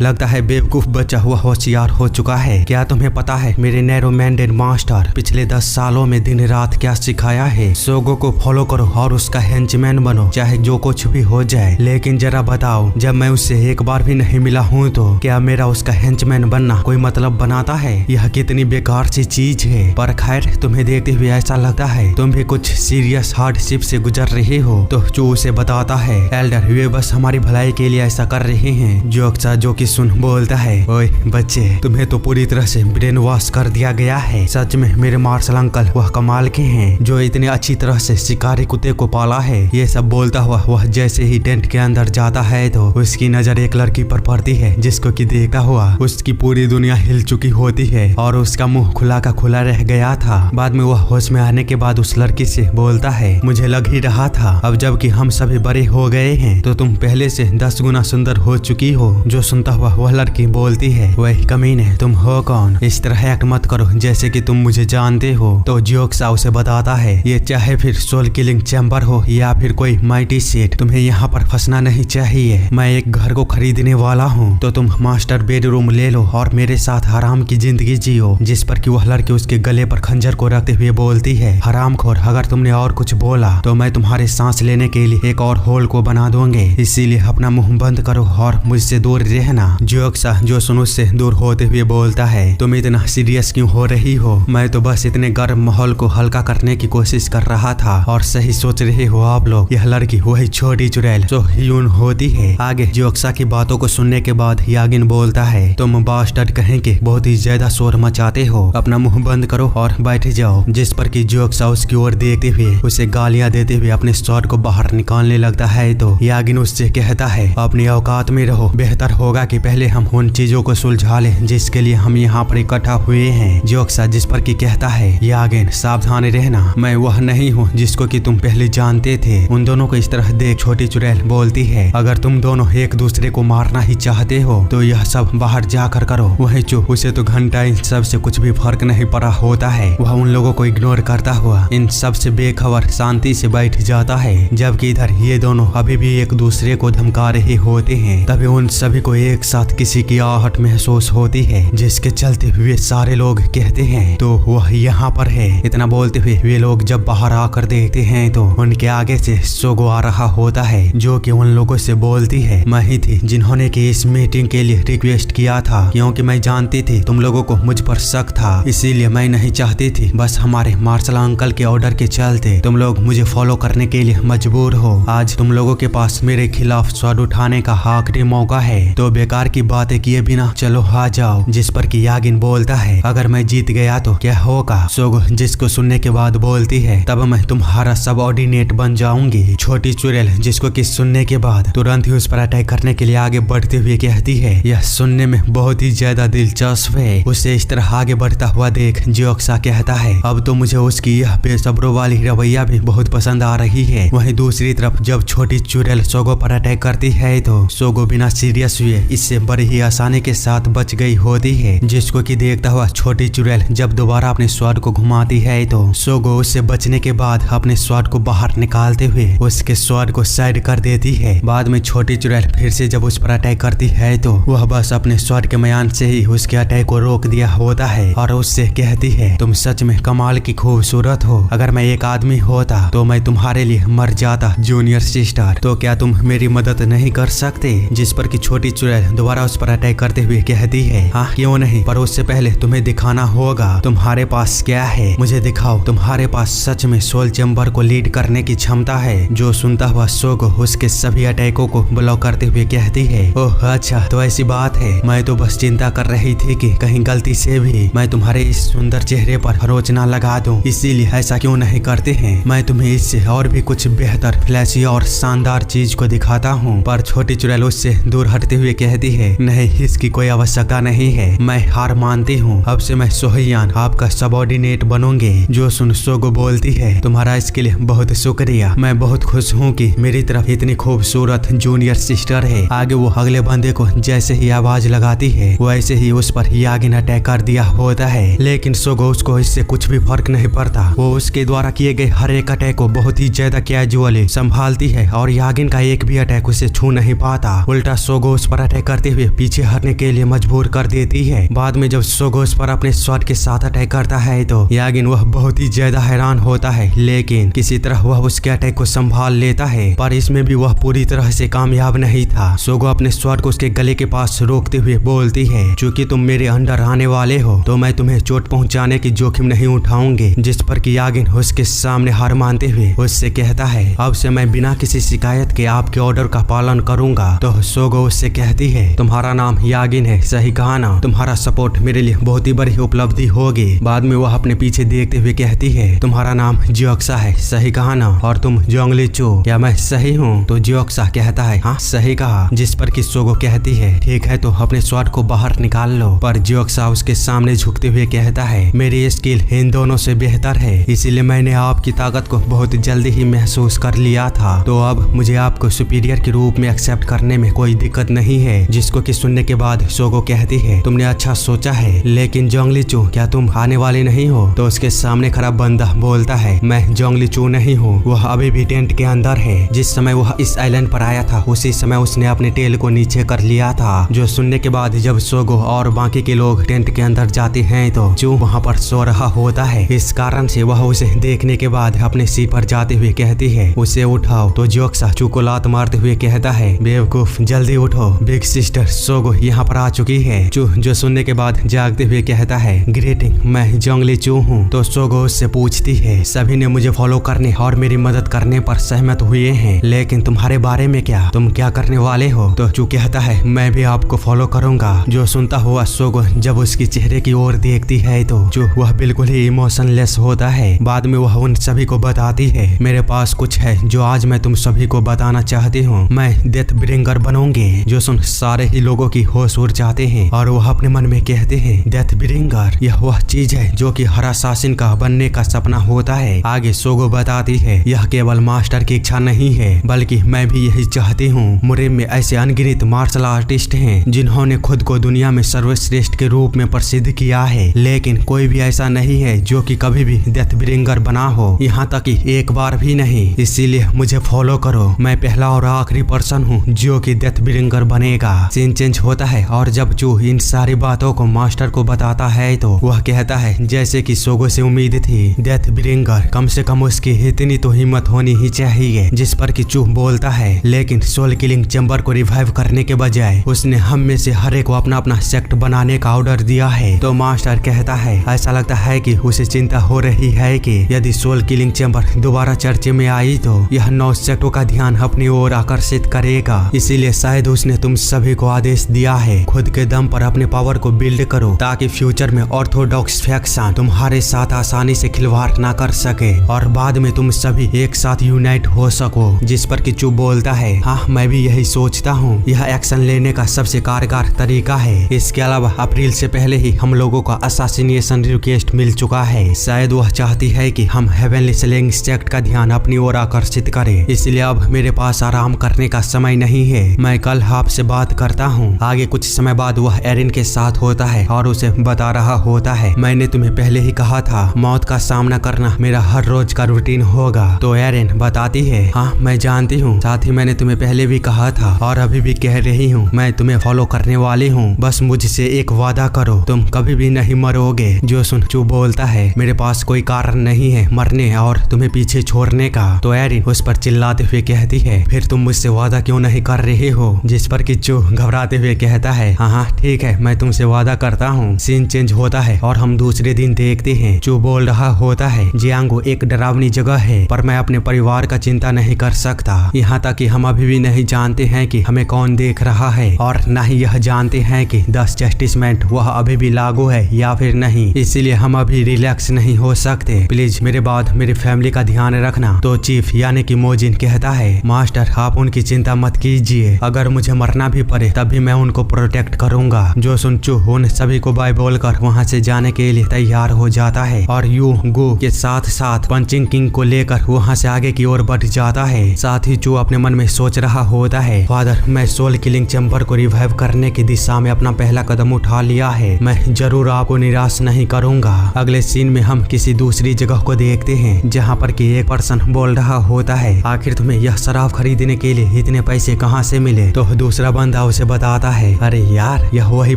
लगता है बेवकूफ बच्चा हुआ होशियार हो चुका है। क्या तुम्हें पता है मेरे नैरो मैंडेड मास्टर पिछले 10 सालों में दिन रात क्या सिखाया है। सोगो को फॉलो करो और उसका हेंचमैन बनो चाहे जो कुछ भी हो जाए। लेकिन जरा बताओ जब मैं उससे एक बार भी नहीं मिला हूँ तो क्या मेरा उसका हेंचमैन बनना कोई मतलब बनाता है। यह कितनी बेकार सी चीज है। पर खैर तुम्हें देखते हुए ऐसा लगता है तुम भी कुछ सीरियस हार्डशिप से गुजर रहे हो। तो जो उसे बताता है एल्डर वे बस हमारी भलाई के लिए ऐसा कर रहे हैं। जियोक्सा जो कि सुन बोलता है ओए बच्चे तुम्हें तो पूरी तरह से ब्रेन वॉश कर दिया गया है। सच में मेरे मार्शल अंकल वह कमाल के हैं जो इतने अच्छी तरह से शिकारी कुत्ते को पाला है। ये सब बोलता हुआ वह जैसे ही टेंट के अंदर जाता है तो उसकी नजर एक लड़की पर पड़ती है जिसको कि देखता हुआ उसकी पूरी दुनिया हिल चुकी होती है और उसका मुंह खुला का खुला रह गया था। बाद में वह होश में आने के बाद उस लड़की से बोलता है मुझे लग ही रहा था अब जबकि हम सभी बड़े हो गए हैं तो तुम पहले से 10 गुना सुंदर हो चुकी हो। जो सुनता हुआ वह लड़की बोलती है वही कमीने तुम हो कौन, इस तरह एक्ट मत करो जैसे कि तुम मुझे जानते हो। तो जियोक्सा उसे बताता है ये चाहे फिर सोल किलिंग चैम्बर हो या फिर कोई माइटी सेट तुम्हें यहाँ पर फंसना नहीं चाहिए। मैं एक घर को खरीदने वाला हूँ तो तुम मास्टर बेडरूम ले लो और मेरे साथ आराम की जिंदगी जियो। जिस पर कि वह लड़की उसके गले पर खंजर को रखते हुए बोलती है हरामखोर अगर तुमने और कुछ बोला तो मैं तुम्हारे सांस लेने के लिए एक और होल को बना दूंगे, इसीलिए अपना मुंह बंद करो और मुझसे दूर रहना। जियोक्सा जो सुन उससे दूर होते हुए बोलता है, तुम इतना सीरियस क्यों हो रही हो? मैं तो बस इतने गर्म माहौल को हल्का करने की कोशिश कर रहा था। और सही सोच रहे हो आप लोग, यह लड़की वही छोटी चुड़ैल जो ह्यून होती है। आगे जियोक्सा की बातों को सुनने के बाद यागिन बोलता है, तुम बास्टर्ड कहीं के बहुत ही ज्यादा शोर मचाते हो, अपना मुंह बंद करो और बैठ जाओ। जिस पर कि जियोक्सा उसकी ओर देखते हुए उसे गालियां देते हुए अपने स्वॉर्ड को बाहर निकालने लगता है। तो यागिन उससे कहता है, अपनी औकात में रहो, बेहतर होगा कि पहले हम उन चीजों को सुलझा लें जिसके लिए हम यहाँ पर इकट्ठा हुए हैं। जियोक्सा जिस पर कि कहता है, यागिन सावधान रहना, मैं वह नहीं हूँ जिसको कि तुम पहले जानते थे। उन दोनों को इस तरह देख छोटी चुड़ैल बोलती है, अगर तुम दोनों एक दूसरे को मारना ही चाहते हो तो यह सब बाहर जाकर करो। वही चुप, उसे तो घंटा इन सब से कुछ भी फर्क नहीं पड़ा होता है। वह उन लोगों को इग्नोर करता हुआ इन सब से बेखबर शांति से बैठ जाता है। जबकि इधर ये दोनों अभी भी एक दूसरे को धमका रहे होते हैं। तभी उन सभी को एक साथ किसी की आहट महसूस होती है, जिसके चलते हुए सारे लोग कहते हैं, तो वह यहाँ पर है। इतना बोलते हुए वे लोग जब बाहर आकर देखते हैं तो उनके आगे से सोगो आ रहा होता है, जो कि उन लोगों से बोलती है, मैं ही थी जिन्होंने की इस मीटिंग के लिए रिक्वेस्ट किया था, क्योंकि मैं जानती थी तुम लोगों को मुझ पर शक था, इसीलिए मैं नहीं चाहती थी बस हमारे मार्शल अंकल के ऑर्डर के चलते तुम लोग मुझे फॉलो करने के लिए मजबूर हो। आज तुम लोगों के पास मेरे खिलाफ स्वाद उठाने का आखिरी मौका है, तो बेकार की बातें किए बिना चलो आ जाओ। जिस पर कि यागिन बोलता है, अगर मैं जीत गया तो क्या होगा? सोगो जिसको सुनने के बाद बोलती है, तब मैं तुम्हारा सबऑर्डिनेट बन जाऊंगी। छोटी चुड़ैल जिसको कि सुनने के बाद तुरंत ही उस पर अटैक करने के लिए आगे बढ़ते हुए कहती है, यह सुनने में बहुत ही ज्यादा दिलचस्प है। उसे इस तरह आगे बढ़ता हुआ देख जियोक्सा कहता है, अब तो मुझे उसकी यह बेसब्रो वाली रवैया भी बहुत पसंद आ रही है। वहीं दूसरी तरफ जब छोटी चुड़ैल सोगो पर अटैक करती है तो सोगो बिना सीरियस हुए इससे बड़ी ही आसानी के साथ बच गई होती है। जिसको कि देखता हुआ छोटी चुड़ैल जब दोबारा अपने स्वाद को घुमाती है तो सोगो उससे बचने के बाद अपने स्वाद को बाहर निकालते हुए उसके स्वाद को साइड कर देती है। बाद में छोटी चुड़ैल फिर से जब उस पर अटैक करती है तो वह बस अपने स्वाद के म्यान से ही उसके अटैक को रोक दिया होता है और उससे कहती है, तुम सच में कमाल की खूबसूरत हो, अगर मैं एक आदमी होता तो मैं तुम्हारे लिए मर जाता जूनियर सिस्टर, तो क्या तुम मेरी मदद नहीं कर सकते? जिस पर कि छोटी चुड़ैल दोबारा उस पर अटैक करते हुए कहती है, हाँ क्यों नहीं, पर उससे पहले तुम्हें दिखाना होगा तुम्हारे पास क्या है, मुझे दिखाओ। तुम्हारे पास सच में सोल चैम्बर को लीड करने की क्षमता है? जो सुनता हुआ सोगो उसके सभी अटैकों को ब्लॉक करते हुए कहती है, ओह अच्छा तो ऐसी बात है, मैं तो बस चिंता कर रही थी कि कहीं गलती से भी मैं तुम्हारे इस सुंदर चेहरे पर रोच ना लगा दूं, इसीलिए ऐसा क्यों नहीं करते हैं, मैं तुम्हें इससे और भी कुछ बेहतर फ्लैशी और शानदार चीज को दिखाता हूँ। पर छोटी चुड़ैल उससे दूर हटते हुए कहती है, नहीं इसकी कोई आवश्यकता नहीं है, मैं हार मानती हूँ, अब से मैं सोहियान आपका सबऑर्डिनेट बनूंगी। जो सुन सोगो बोलती है, तुम्हारा इसके लिए बहुत शुक्रिया, मैं बहुत खुश हूँ कि मेरी तरफ इतनी खूबसूरत जूनियर सिस्टर है। आगे वो अगले बंदे को जैसे ही आवाज लगाती है वैसे ही उस पर यागिन अटैक कर दिया होता है, लेकिन सोगो उसको इससे कुछ भी फर्क नहीं पड़ता। वो उसके द्वारा किए गए हर एक अटैक को बहुत ही ज्यादा कैजुअली संभालती है और यागिन का एक भी अटैक उसे छू नहीं पाता। उल्टा सोगो उस पर अटैक करते हुए पीछे हटने के लिए मजबूर कर देती है। बाद में जब सोगो उस पर अपने स्वॉर्ड के साथ अटैक करता है तो यागिन वह बहुत ही ज्यादा हैरान होता है, लेकिन किसी तरह वह उसके अटैक को संभाल लेता है। पर इसमें भी वह पूरी तरह से कामयाब नहीं था। सोगो अपने स्वॉर्ड को उसके गले के पास रोकते हुए बोलती है, चूंकि तुम मेरे अंडर आने वाले हो तो मैं तुम्हें चोट पहुंचाने की जोखिम नहीं उठाऊंगी। जिस पर कि यागिन उसके सामने हार मानते हुए उससे कहता है, अब से मैं बिना किसी शिकायत के आपके ऑर्डर का पालन करूंगा। तो सोगो उससे कहती है, तुम्हारा नाम यागिन है, सही कहा ना, तुम्हारा सपोर्ट मेरे लिए बहुत ही बड़ी उपलब्धि होगी। बाद में वह अपने पीछे देखते हुए कहती है, तुम्हारा नाम जियोक्सा है, सही कहा ना, और तुम जोंगलीचू, क्या मैं सही हूँ? तो जियोक्सा कहता है, हाँ सही कहा। जिस पर कि सोगो कहती है, ठीक है तो अपने स्वॉर्ड को बाहर निकाल लो। पर जियोक्सा उसके सामने झुकते हुए कहता है, मेरी स्किल इन दोनों से बेहतर है, इसीलिए मैंने आपकी ताकत को बहुत जल्दी ही महसूस कर लिया था, तो अब मुझे आपको सुपीरियर के रूप में एक्सेप्ट करने में कोई दिक्कत नहीं है। जिसको कि सुनने के बाद सोगो कहती है, तुमने अच्छा सोचा है, लेकिन जोंगलीचू क्या तुम आने वाले नहीं हो? तो उसके सामने खड़ा बंदा बोलता है, मैं जोंगलीचू नहीं हूँ, वह अभी भी टेंट के अंदर है। जिस समय वह इस आइलैंड पर आया था उसी समय उसने अपने टेल को नीचे कर लिया था। जो सुनने के बाद जब सोगो और बाकी के लोग टेंट के अंदर जाते हैं तो चू वहाँ पर सो रहा होता है। इस कारण से वह उसे देखने के बाद अपने सीट पर जाते हुए कहती है, उसे उठाओ। तो जियोक्सा चू को लात मारते हुए कहता है, बेवकूफ जल्दी उठो, बिग सिस्टर सोगो यहाँ पर आ चुकी है। चू जो सुनने के बाद जागते हुए कहता है, ग्रीटिंग, मैं जंगली चू हूँ। तो सोगो उससे पूछती है, सभी ने मुझे फॉलो करने और मेरी मदद करने पर सहमत हुए हैं, लेकिन तुम्हारे बारे में क्या, तुम क्या करने वाले हो? तो चू कहता है, मैं भी आपको फॉलो करूंगा। जो सुनता हुआ सोगो जब उसकी चेहरे की ओर देखती है तो जो वह बिल्कुल ही इमोशनलेस होता है। बाद में वह उन सभी को बताती है, मेरे पास कुछ है जो आज मैं तुम सभी को बताना चाहती हूँ, मैं डेथ ब्रिंगर बनूंगी। जो सुन सारे ही लोगों की होश उड़ जाते हैं और वह अपने मन में कहते हैं, डेथ ब्रिंगर, यह वह चीज है जो कि हर असासिन का बनने का सपना होता है। आगे सोगो बताती है, यह केवल मास्टर की इच्छा नहीं है, बल्कि मैं भी यही चाहती हूँ। मुरे में ऐसे अनगिनत मार्शल आर्टिस्ट हैं जिन्होंने खुद को दुनिया में सर्वश्रेष्ठ के रूप में प्रसिद्ध किया है, लेकिन कोई भी ऐसा नहीं है जो कि कभी भी डेथ ब्रिंगर बना हो, यहाँ तक कि एक बार भी नहीं। इसीलिए मुझे फॉलो करो, मैं पहला और आखिरी पर्सन हूँ जो कि डेथ ब्रिंगर बनेगा। सीन चेंज होता है और जब चू इन सारी बातों को मास्टर को बताता है तो वह कहता है, जैसे कि सोगो से उम्मीद थी, डेथ ब्रिंगर, कम से कम उसकी इतनी तो हिम्मत होनी ही चाहिए। जिस पर कि चू बोलता है, लेकिन सोल किलिंग चैम्बर को रिवाइव करने के बजाय उसने हम में से हर एक को अपना अपना सेक्ट बनाने का ऑर्डर दिया है। तो मास्टर कहता है, ऐसा लगता है कि उसे चिंता हो रही है कि यदि सोल किलिंग चैम्बर दोबारा चर्चे में आई तो यह 9 सेक्टों का ध्यान अपनी ओर आकर्षित करेगा। इसीलिए शायद उसने तुम सभी को आदेश दिया है, खुद के दम पर अपने पावर को बिल्ड करो ताकि फ्यूचर में ऑर्थोडॉक्स फैक्शन तुम्हारे साथ आसानी से खिलवाड़ ना कर सके और बाद में तुम सभी एक साथ यूनाइट हो सको। जिस पर कि चू बोलता है, हाँ मैं भी यही सोचता हूँ, यह एक्शन लेने का सबसे कारगर तरीका है। इसके अलावा अप्रैल से पहले ही हम लोगों का असासिनेशन रिक्वेस्ट मिल चुका है। शायद वह चाहती है कि हम हेवनली स्लेइंग सेक्ट का ध्यान अपनी ओर आकर्षित करें, इसलिए अब मेरे पास आराम करने का समय नहीं है। मैं कल आपसे बात करता हूँ। आगे कुछ समय बाद वह एरिन के साथ होता है और उसे बता रहा होता है, मैंने तुम्हें पहले ही कहा था, मौत का सामना करना मेरा हर रोज का रूटीन होगा। तो एरिन बताती है, हाँ मैं जानती हूँ, साथ ही मैंने तुम्हें पहले भी कहा था और अभी भी कह रही हूँ, मैं तुम्हें फॉलो करने वाली हूँ, बस मुझसे एक वादा करो, तुम कभी भी नहीं मरोगे। जो सुन चू बोलता है, मेरे पास कोई कारण नहीं है मरने और तुम्हें पीछे छोड़ने का। तो एरिन उस पर चिल्लाते हुए कहती है, फिर तुम मुझसे वादा क्यों नहीं कर रहे हो? जिस पर कि चू घबराते हुए कहता है, हाँ ठीक है, मैं तुमसे वादा करता हूँ। सीन चेंज होता है और हम दूसरे दिन देखते हैं चू बोल रहा होता है, जियांगो एक डरावनी जगह है, पर मैं अपने परिवार का चिंता नहीं कर सकता। यहाँ तक कि हम अभी भी नहीं जानते हैं कि हमें कौन देख रहा है और न ही यह जानते हैं कि 10 जस्टिसमेंट वह अभी भी लागू है या फिर नहीं, इसीलिए हम अभी रिलैक्स नहीं हो सकते। प्लीज मेरे बाद मेरी फैमिली का ध्यान रखना। तो चीफ यानी कि मोजिन कहता है, मास्टर आप उनकी चिंता मत कीजिए, अगर मुझे मरना भी पड़े तभी मैं उनको प्रोटेक्ट करूंगा। जो सुन चू उन सभी को बाय बोलकर वहाँ से जाने के लिए तैयार हो जाता है और यू गो के साथ साथ पंचिंग किंग को लेकर वहाँ से आगे की ओर बढ़ जाता है। साथ ही चू अपने मन में सोच रहा होता है, फादर मैं सोल किलिंग चैम्बर को रिवाइव करने की दिशा में अपना पहला कदम उठा लिया है, मैं जरूर आपको निराश नहीं करूंगा। अगले सीन में हम किसी दूसरी जगह को देखते हैं जहाँ पर कि एक पर्सन बोल रहा होता है, आखिर तुम्हें यह शराब खरीदने के लिए इतने पैसे कहाँ से मिले? तो दूसरा बंदा उसे बताता है, अरे यार यह वही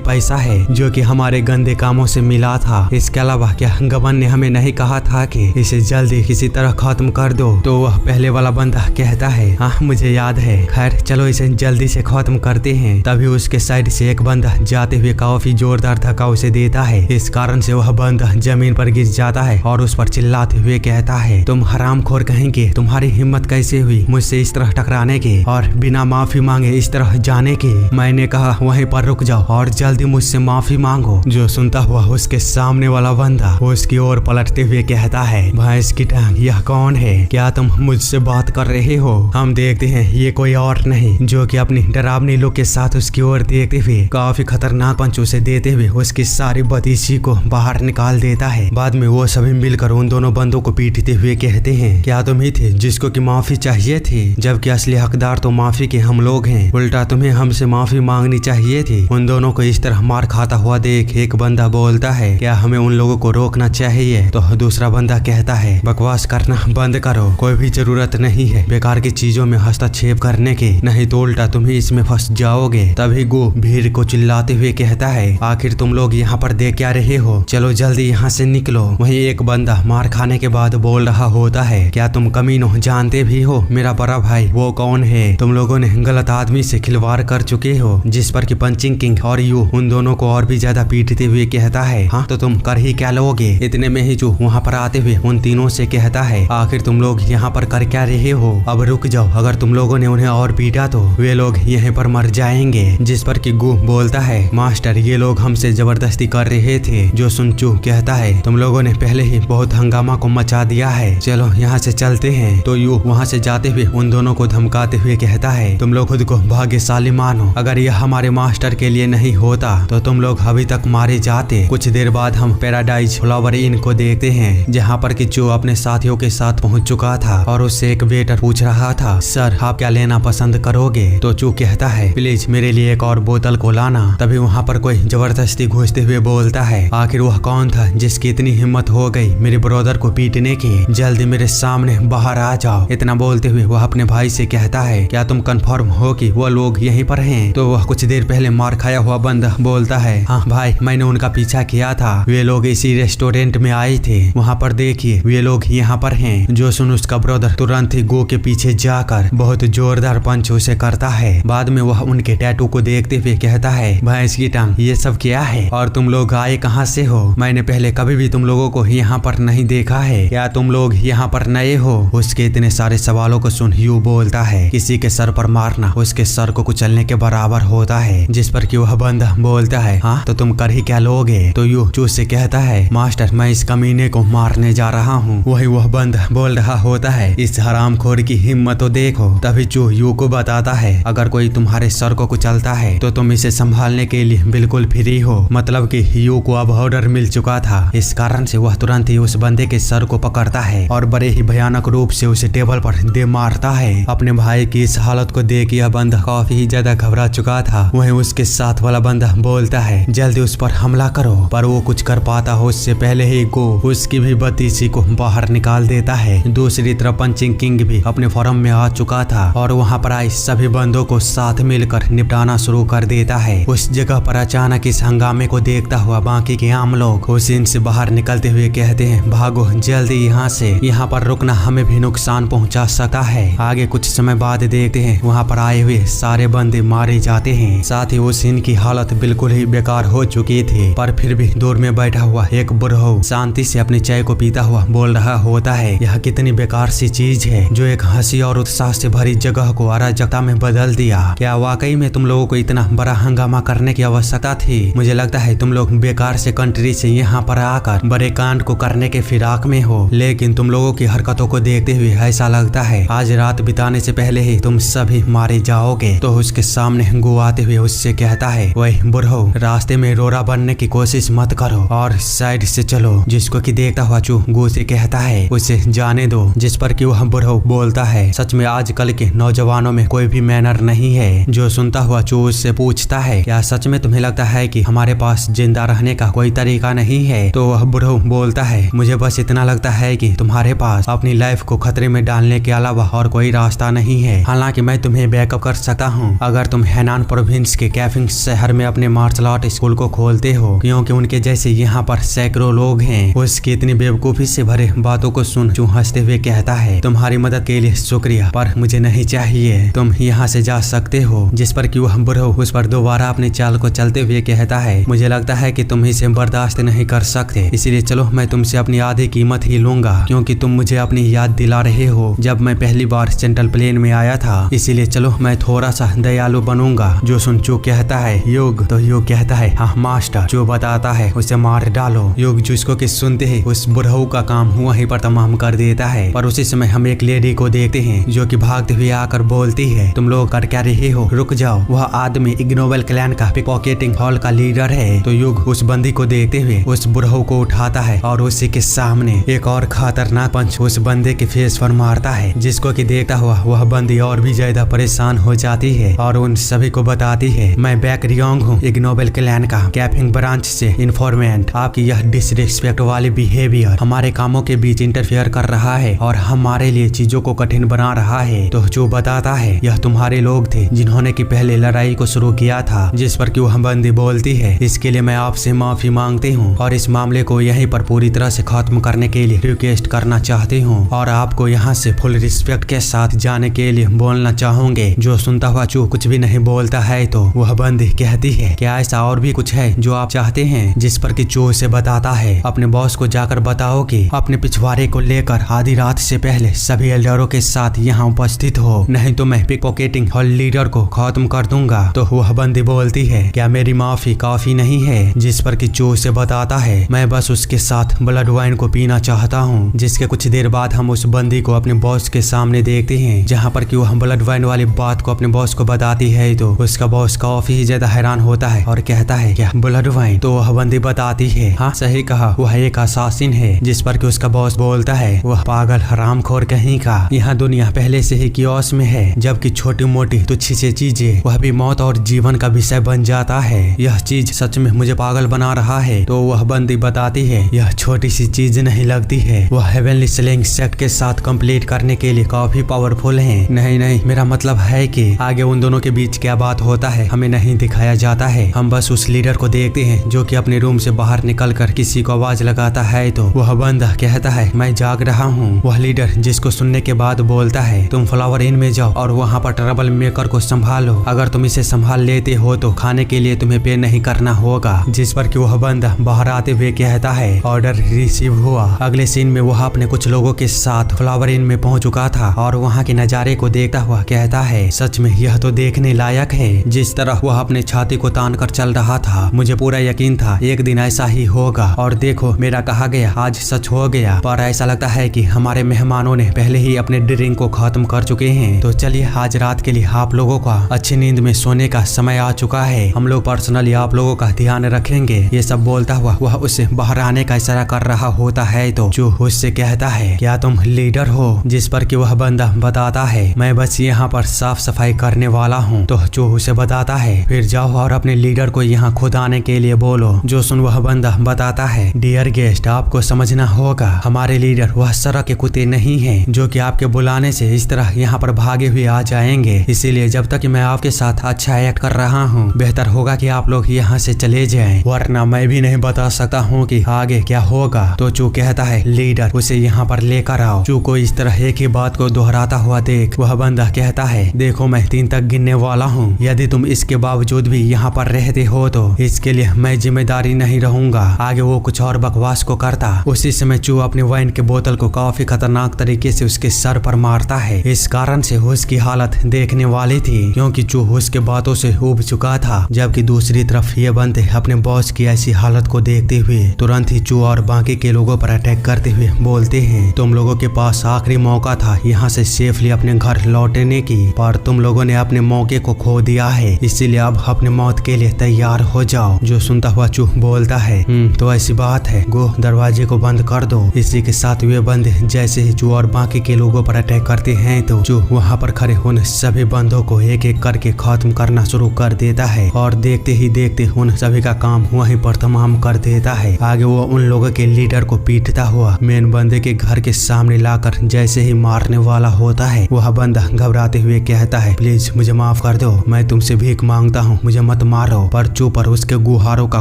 पैसा है जो कि हमारे गंदे कामों से मिला था। इसके अलावा क्या गबन ने हमें नहीं कहा था कि इसे जल्दी किसी तरह खत्म कर दो? तो वह पहले वाला बंदा कहता है, हाँ मुझे याद है, खैर चलो इसे जल्दी से खत्म करते हैं। तभी उसके साइड से एक बंदा जाते हुए काफी जोरदार धक्का उसे देता है, इस कारण से वह बंदा जमीन पर गिर जाता है और उस पर चिल्लाते हुए कहता है, तुम हरामखोर कहेंगे, तुम्हारी हिम्मत कैसे हुई मुझसे इस तरह टकराने की और बिना माफी मांगे इस तरह जाने की? मैंने कहा वहीं पर रुक जाओ और जल्दी मुझसे माफी मांगो। जो सुनता हुआ उसके सामने वाला बंदा उसकी ओर पलटते हुए कहता है, भैंस की टांग, यह कौन है? क्या तुम मुझसे बात कर रहे हो? हम देखते हैं ये कोई और नहीं जो कि अपनी डरावनी लुक के साथ उसकी ओर देखते हुए काफी खतरनाक पंच उसे देते हुए उसकी सारी बदीशी को बाहर निकाल देता है। बाद में वो सभी मिलकर उन दोनों बंदों को पीटते हुए कहते हैं, क्या तुम ही थे जिसको कि माफी चाहिए थी, जबकि असली हकदार तो माफी के हम लोग हैं, उल्टा तुम्हें हमसे माफी मांगनी चाहिए थी। उन दोनों को इस तरह मार खाता हुआ देख एक बंदा बोलता है, क्या हमें उन लोगों को रोकना चाहिए? तो दूसरा बंदा कहता है, बकवास करना बंद करो, कोई भी जरूरत नहीं है बेकार की चीजों में हस्तक्षेप करने की, नहीं तो उल्टा तुम ही इसमें फंस जाओगे। तभी गो भीड़ को चिल्लाते हुए कहता है, आखिर तुम लोग यहाँ पर देख क्या रहे हो, चलो जल्दी यहाँ से निकलो। वहीं एक बंदा मार खाने के बाद बोल रहा होता है, क्या तुम कमीनो जानते भी हो मेरा बड़ा भाई वो कौन है? तुम लोगों ने गलत आदमी से खिलवाड़ वार कर चुके हो, जिस पर कि पंचिंग किंग और यू उन दोनों को और भी ज्यादा पीटते हुए कहता है हाँ तो तुम कर ही क्या लोगे। इतने में ही चू वहाँ पर आते हुए उन तीनों से कहता है आखिर तुम लोग यहाँ पर कर क्या रहे हो, अब रुक जाओ, अगर तुम लोगों ने उन्हें और पीटा तो वे लोग यहीं पर मर जाएंगे। जिस पर कि गू बोलता है मास्टर ये लोग हमसे जबरदस्ती कर रहे थे। जो सुन चू कहता है तुम लोगों ने पहले ही बहुत हंगामा को मचा दिया है, चलो यहाँ से चलते हैं। तो यू वहाँ से जाते हुए उन दोनों को धमकाते हुए कहता है तुम लोग खुद को भाग्यशाली मानो, अगर यह हमारे मास्टर के लिए नहीं होता तो तुम लोग अभी तक मारे जाते। कुछ देर बाद हम पैराडाइज फ्लावर इन को देखते हैं, जहाँ पर कि चू अपने साथियों के साथ पहुँच चुका था और उससे एक वेटर पूछ रहा था सर आप क्या लेना पसंद करोगे। तो चू कहता है प्लीज मेरे लिए एक और बोतल को लाना। तभी वहाँ पर कोई जबरदस्ती घुसते हुए बोलता है आखिर वह कौन था जिसकी इतनी हिम्मत हो गई मेरे ब्रदर को पीटने की, जल्दी मेरे सामने बाहर आ जाओ। इतना बोलते हुए वह अपने भाई से कहता है क्या तुम कंफर्म हो कि वो लोग यहीं पर हैं। तो वह कुछ देर पहले मार खाया हुआ बंदा बोलता है हाँ भाई मैंने उनका पीछा किया था, वे लोग इसी रेस्टोरेंट में आए थे, वहाँ पर देखिए वे लोग यहाँ पर हैं। जो सुन उसका ब्रदर तुरंत ही गो के पीछे जाकर बहुत जोरदार पंच उसे करता है। बाद में वह उनके टैटू को देखते हुए कहता है भैंस की टांग ये सब क्या है और तुम लोग आए कहाँ से हो, मैंने पहले कभी भी तुम लोगों को यहाँ पर नहीं देखा है, क्या तुम लोग यहाँ पर नए हो। उसके इतने सारे सवालों को सुन यू बोलता है किसी के सर पर मारना उसके सर को कुचलने के बराबर होता है। जिस पर कि वह बंदा बोलता है हाँ तो तुम कर ही क्या लोगे। तो यू चू से कहता है मास्टर मैं इस कमीने को मारने जा रहा हूँ। वही वह बंदा बोल रहा होता है इस हरामखोर की हिम्मत तो देखो। तभी चू यू को बताता है अगर कोई तुम्हारे सर को कुचलता है तो तुम इसे संभालने के लिए बिल्कुल फ्री हो। मतलब कि यू को अब ऑर्डर मिल चुका था, इस कारण से वह तुरंत ही उस बंदे के सर को पकड़ता है और बड़े ही भयानक रूप से उसे टेबल पर दे मारता है। अपने भाई की इस हालत को देख यह बंदा काफी ही ज्यादा घबरा चुका था। वहीं उसके साथ वाला बंदा बोलता है जल्दी उस पर हमला करो, पर वो कुछ कर पाता हो उससे पहले ही गो उसकी भी बत्तीसी को बाहर निकाल देता है। दूसरी तरफ पंचिंग किंग भी अपने फॉर्म में आ चुका था और वहाँ पर आए सभी बंदों को साथ मिलकर निपटाना शुरू कर देता है। उस जगह पर अचानक इस हंगामे को देखता हुआ बाकी के आम लोग उस सीन से बाहर निकलते हुए कहते हैं भागो जल्दी यहाँ से, यहाँ पर रुकना हमें भी नुकसान पहुँचा सकता है। आगे कुछ समय बाद देखते हैं वहाँ पर आए हुए सारे बंदे मारे जाते हैं। साथ ही उस सीन की हालत बिल्कुल ही बेकार हो चुकी थी, पर फिर भी दूर में बैठा हुआ एक बुढ़ऊ शांति से अपनी चाय को पीता हुआ बोल रहा होता है यह कितनी बेकार सी चीज है जो एक हंसी और उत्साह से भरी जगह को अराजकता में बदल दिया। क्या वाकई में तुम लोगों को इतना बड़ा हंगामा करने की आवश्यकता थी। मुझे लगता है तुम लोग बेकार से कंट्री से यहाँ पर आकर बड़े कांड को करने के फिराक में हो, लेकिन तुम लोगों की हरकतों को देखते हुए ऐसा लगता है आज रात बिताने से पहले ही तुम सभी मारे जाओगे। तो उसके सामने गो आते हुए उससे कहता है वही बुढ़ऊ रास्ते में रोरा बनने की कोशिश मत करो और साइड से चलो। जिसको कि देखता हुआ चू गो से कहता है उसे जाने दो। जिस पर कि वह बुढ़ऊ बोलता है सच में आजकल के नौजवानों में कोई भी मैनर नहीं है। जो सुनता हुआ चू उससे पूछता है क्या सच में तुम्हें लगता है कि हमारे पास जिंदा रहने का कोई तरीका नहीं है। तो वह बुढ़ऊ बोलता है मुझे बस इतना लगता है कि तुम्हारे पास अपनी लाइफ को खतरे में डालने के अलावा और कोई रास्ता नहीं है। हालांकि मैं तुम्हें बैकअप कर सकता हूँ अगर तुम हैनान प्रोविंस के कैफिंग शहर में अपने मार्शल आर्ट स्कूल को खोलते हो, क्योंकि उनके जैसे यहाँ पर सैकड़ों लोग हैं। उसकी इतनी बेवकूफी से भरे बातों को सुन चू हंसते हुए कहता है तुम्हारी मदद के लिए शुक्रिया, पर मुझे नहीं चाहिए, तुम यहाँ से जा सकते हो। जिस पर कि वह बुढ़ऊ उस पर दोबारा अपनी चाल को चलते हुए कहता है मुझे लगता है कि तुम इसे बर्दाश्त नहीं कर सकते, इसीलिए चलो मैं तुमसे अपनी आधी कीमत ही लूंगा, क्योंकि तुम मुझे अपनी याद दिला रहे हो जब मैं पहली बार सेंट्रल प्लेन में आया था, इसीलिए चलो मैं थोड़ा सा दयालु बनूंगा। जो सुन चू कहता है युग। तो युग कहता है हाँ मास्टर। जो बताता है उसे मार डालो। युग जिसको कि सुनते ही उस बुढ़ऊ का काम वहीं पर तमाम कर देता है। पर उसी समय हम एक लेडी को देखते हैं जो कि भागते हुए आकर बोलती है तुम लोग कर क्या रहे हो, रुक जाओ, वह आदमी इग्नोबल क्लैन का पिकपॉकेटिंग हॉल का लीडर है। तो युग उस बंदी को देखते हुए उस बुढ़ऊ को उठाता है और उसी के सामने एक और खतरनाक पंच उस बंदे के फेस पर मारता है, जिसको कि देखता हुआ वह बंदी और भी ज्यादा परेशान हो जाती है और उन सभी को बताती है मैं बैक रियोंग हूँ इग्नोबल क्लैन का कैफिंग ब्रांच से इन्फॉर्मेंट। आपकी यह डिसरिस्पेक्ट वाली बिहेवियर हमारे कामों के बीच इंटरफेयर कर रहा है और हमारे लिए चीजों को कठिन बना रहा है। तो जो बताता है यह तुम्हारे लोग थे जिन्होंने की पहले लड़ाई को शुरू किया था। जिस पर कि वह बंदी बोलती है इसके लिए मैं आपसे माफी मांगती हूँ और इस मामले को यहीं पर पूरी तरह से खत्म करने के लिए रिक्वेस्ट करना चाहती हूँ और आपको यहाँ से फुल रिस्पेक्ट के साथ जाने के लिए बोलना चाहूंगे। जो सुनता हुआ चू कुछ भी नहीं बोलता है तो वह बंदी कहती है क्या ऐसा और भी कुछ है जो आप चाहते हैं, जिस पर कि चू उसे बताता है अपने बॉस को जाकर बताओ कि अपने पिछवाड़े को लेकर आधी रात से पहले सभी एल्डरों के साथ यहाँ उपस्थित हो, नहीं तो मैं पिक पॉकेटिंग हॉल लीडर को खत्म कर दूंगा। तो वह बंदी बोलती है क्या मेरी माफी काफी नहीं है, जिस पर कि चू उसे बताता है मैं बस उसके साथ ब्लड वाइन को पीना चाहता हूँ। जिसके कुछ देर बाद हम उस बंदी को अपने बॉस के सामने देखते हैं, जहाँ पर कि वह ब्लड वाइन वाली बात को अपने बॉस को बताती है तो उसका बॉस काफी ही ज्यादा हैरान होता है और कहता है क्या ब्लड वाइन। तो वह बंदी बताती है हाँ सही कहा, वह एक असासिन है। जिस पर कि उसका बॉस बोलता है वह पागल हरामखोर कहीं का, यहाँ दुनिया पहले से ही कियोस में है, जबकि छोटी मोटी तुच्छ सी चीजें वह भी मौत और जीवन का विषय बन जाता है। यह चीज सच में मुझे पागल बना रहा है। तो वह बंदी बताती है यह छोटी सी चीज नहीं लगती है, वह हेवनली स्लिंग सेट के साथ कंप्लीट करने के लिए काफी पावरफुल है। नहीं मेरा मतलब है कि आगे उन दोनों के बीच क्या बात होता है हमें नहीं दिखाया जाता है, हम बस उस लीडर को देखते हैं जो कि अपने रूम से बाहर निकलकर किसी को आवाज लगाता है। तो वह बंदा कहता है मैं जाग रहा हूँ। वह लीडर जिसको सुनने के बाद बोलता है तुम फ्लावर इन में जाओ और वहाँ पर ट्रबल मेकर को संभालो, अगर तुम इसे संभाल लेते हो तो खाने के लिए तुम्हें पे नहीं करना होगा। जिस पर कि वह बंदा बाहर आते हुए कहता है ऑर्डर रिसीव हुआ। अगले सीन में वह अपने कुछ लोगों के साथ फ्लावर इन में पहुंच चुका था और वहाँ के नजारे को देखता हुआ कहता है सच में यह तो देखने लायक है। जिस तरह वह अपने छाती को तान कर चल रहा था मुझे पूरा यकीन था एक दिन ऐसा ही होगा, और देखो मेरा कहा गया आज सच हो गया। पर ऐसा लगता है कि हमारे मेहमानों ने पहले ही अपने ड्रिंक को खत्म कर चुके हैं। तो चलिए आज रात के लिए आप लोगों का अच्छी नींद में सोने का समय आ चुका है, हम लोग पर्सनली आप लोगों का ध्यान रखेंगे। ये सब बोलता हुआ वह उससे बाहर आने का इशारा कर रहा होता है तो जो उससे कहता है क्या तुम लीडर हो। जिस पर कि वह बंदा बताता है मैं बस यहाँ पर साफ सफाई करने वाला हूँ। तो जो उसे बताता है फिर जाओ और अपने लीडर को यहाँ खुद आने के लिए बोलो। जो सुन वह बंदा बताता है डियर गेस्ट आपको समझना होगा हमारे लीडर वह सड़क के कुत्ते नहीं है जो कि आपके बुलाने से इस तरह यहाँ पर भागे हुए आ जाएंगे, इसीलिए जब तक मैं आपके साथ अच्छा एक्ट कर रहा हूँ बेहतर होगा कि आप लोग यहाँ से चले जाएं, वरना मैं भी नहीं बता सकता हूँ कि आगे क्या होगा। तो चू कहता है लीडर उसे यहाँ पर लेकर आओ। चू को इस तरह एक ही बात को दोहराता हुआ देख वह बंदा कहता है देखो मैं 3 तक गिनने वाला हूँ, यदि तुम इसके बावजूद भी यहाँ पर रहते हो तो इसके लिए मैं जिम्मेदारी नहीं रहूंगा। आगे वो कुछ और बकवास को करता। उसी समय चू अपने वाइन के बोतल को काफी खतरनाक तरीके से उसके सर पर मारता है। इस कारण से उसकी हालत देखने वाली थी क्योंकि चू उसके बातों से उब चुका था। जबकि दूसरी तरफ ये बंदे अपने बॉस की ऐसी हालत को देखते हुए तुरंत ही चू और बाकी के लोगों पर अटैक करते हुए बोलते हैं तुम लोगों के पास आखिरी मौका था यहाँ से सेफली अपने घर लौटने की, पर तुम लोगों ने अपने मौके को खो दिया है, इसीलिए अब अपने मौत के लिए तैयार हो जाओ। जो सुनता हुआ चू बोलता है तो ऐसी बात है गो दरवाजे को बंद कर दो। इसी के साथ वे बंदे जैसे ही चू और बाकी के लोगों पर अटैक करते हैं तो चू वहाँ पर खड़े उन सभी बंदों को एक एक करके खत्म करना शुरू कर देता है और देखते ही देखते उन सभी का काम वहीं पर तमाम कर देता है। आगे वो उन लोगों के लीडर को पीटता हुआ मेन बंदे के घर के सामने लाकर जैसे ही मारने वाला होता है वह बंदा घबराते हुए कहता है प्लीज मुझे माफ कर दो, मैं तुमसे भीख मांगता हूँ, मुझे मत मारो। पर चू पर उसके गुहारों का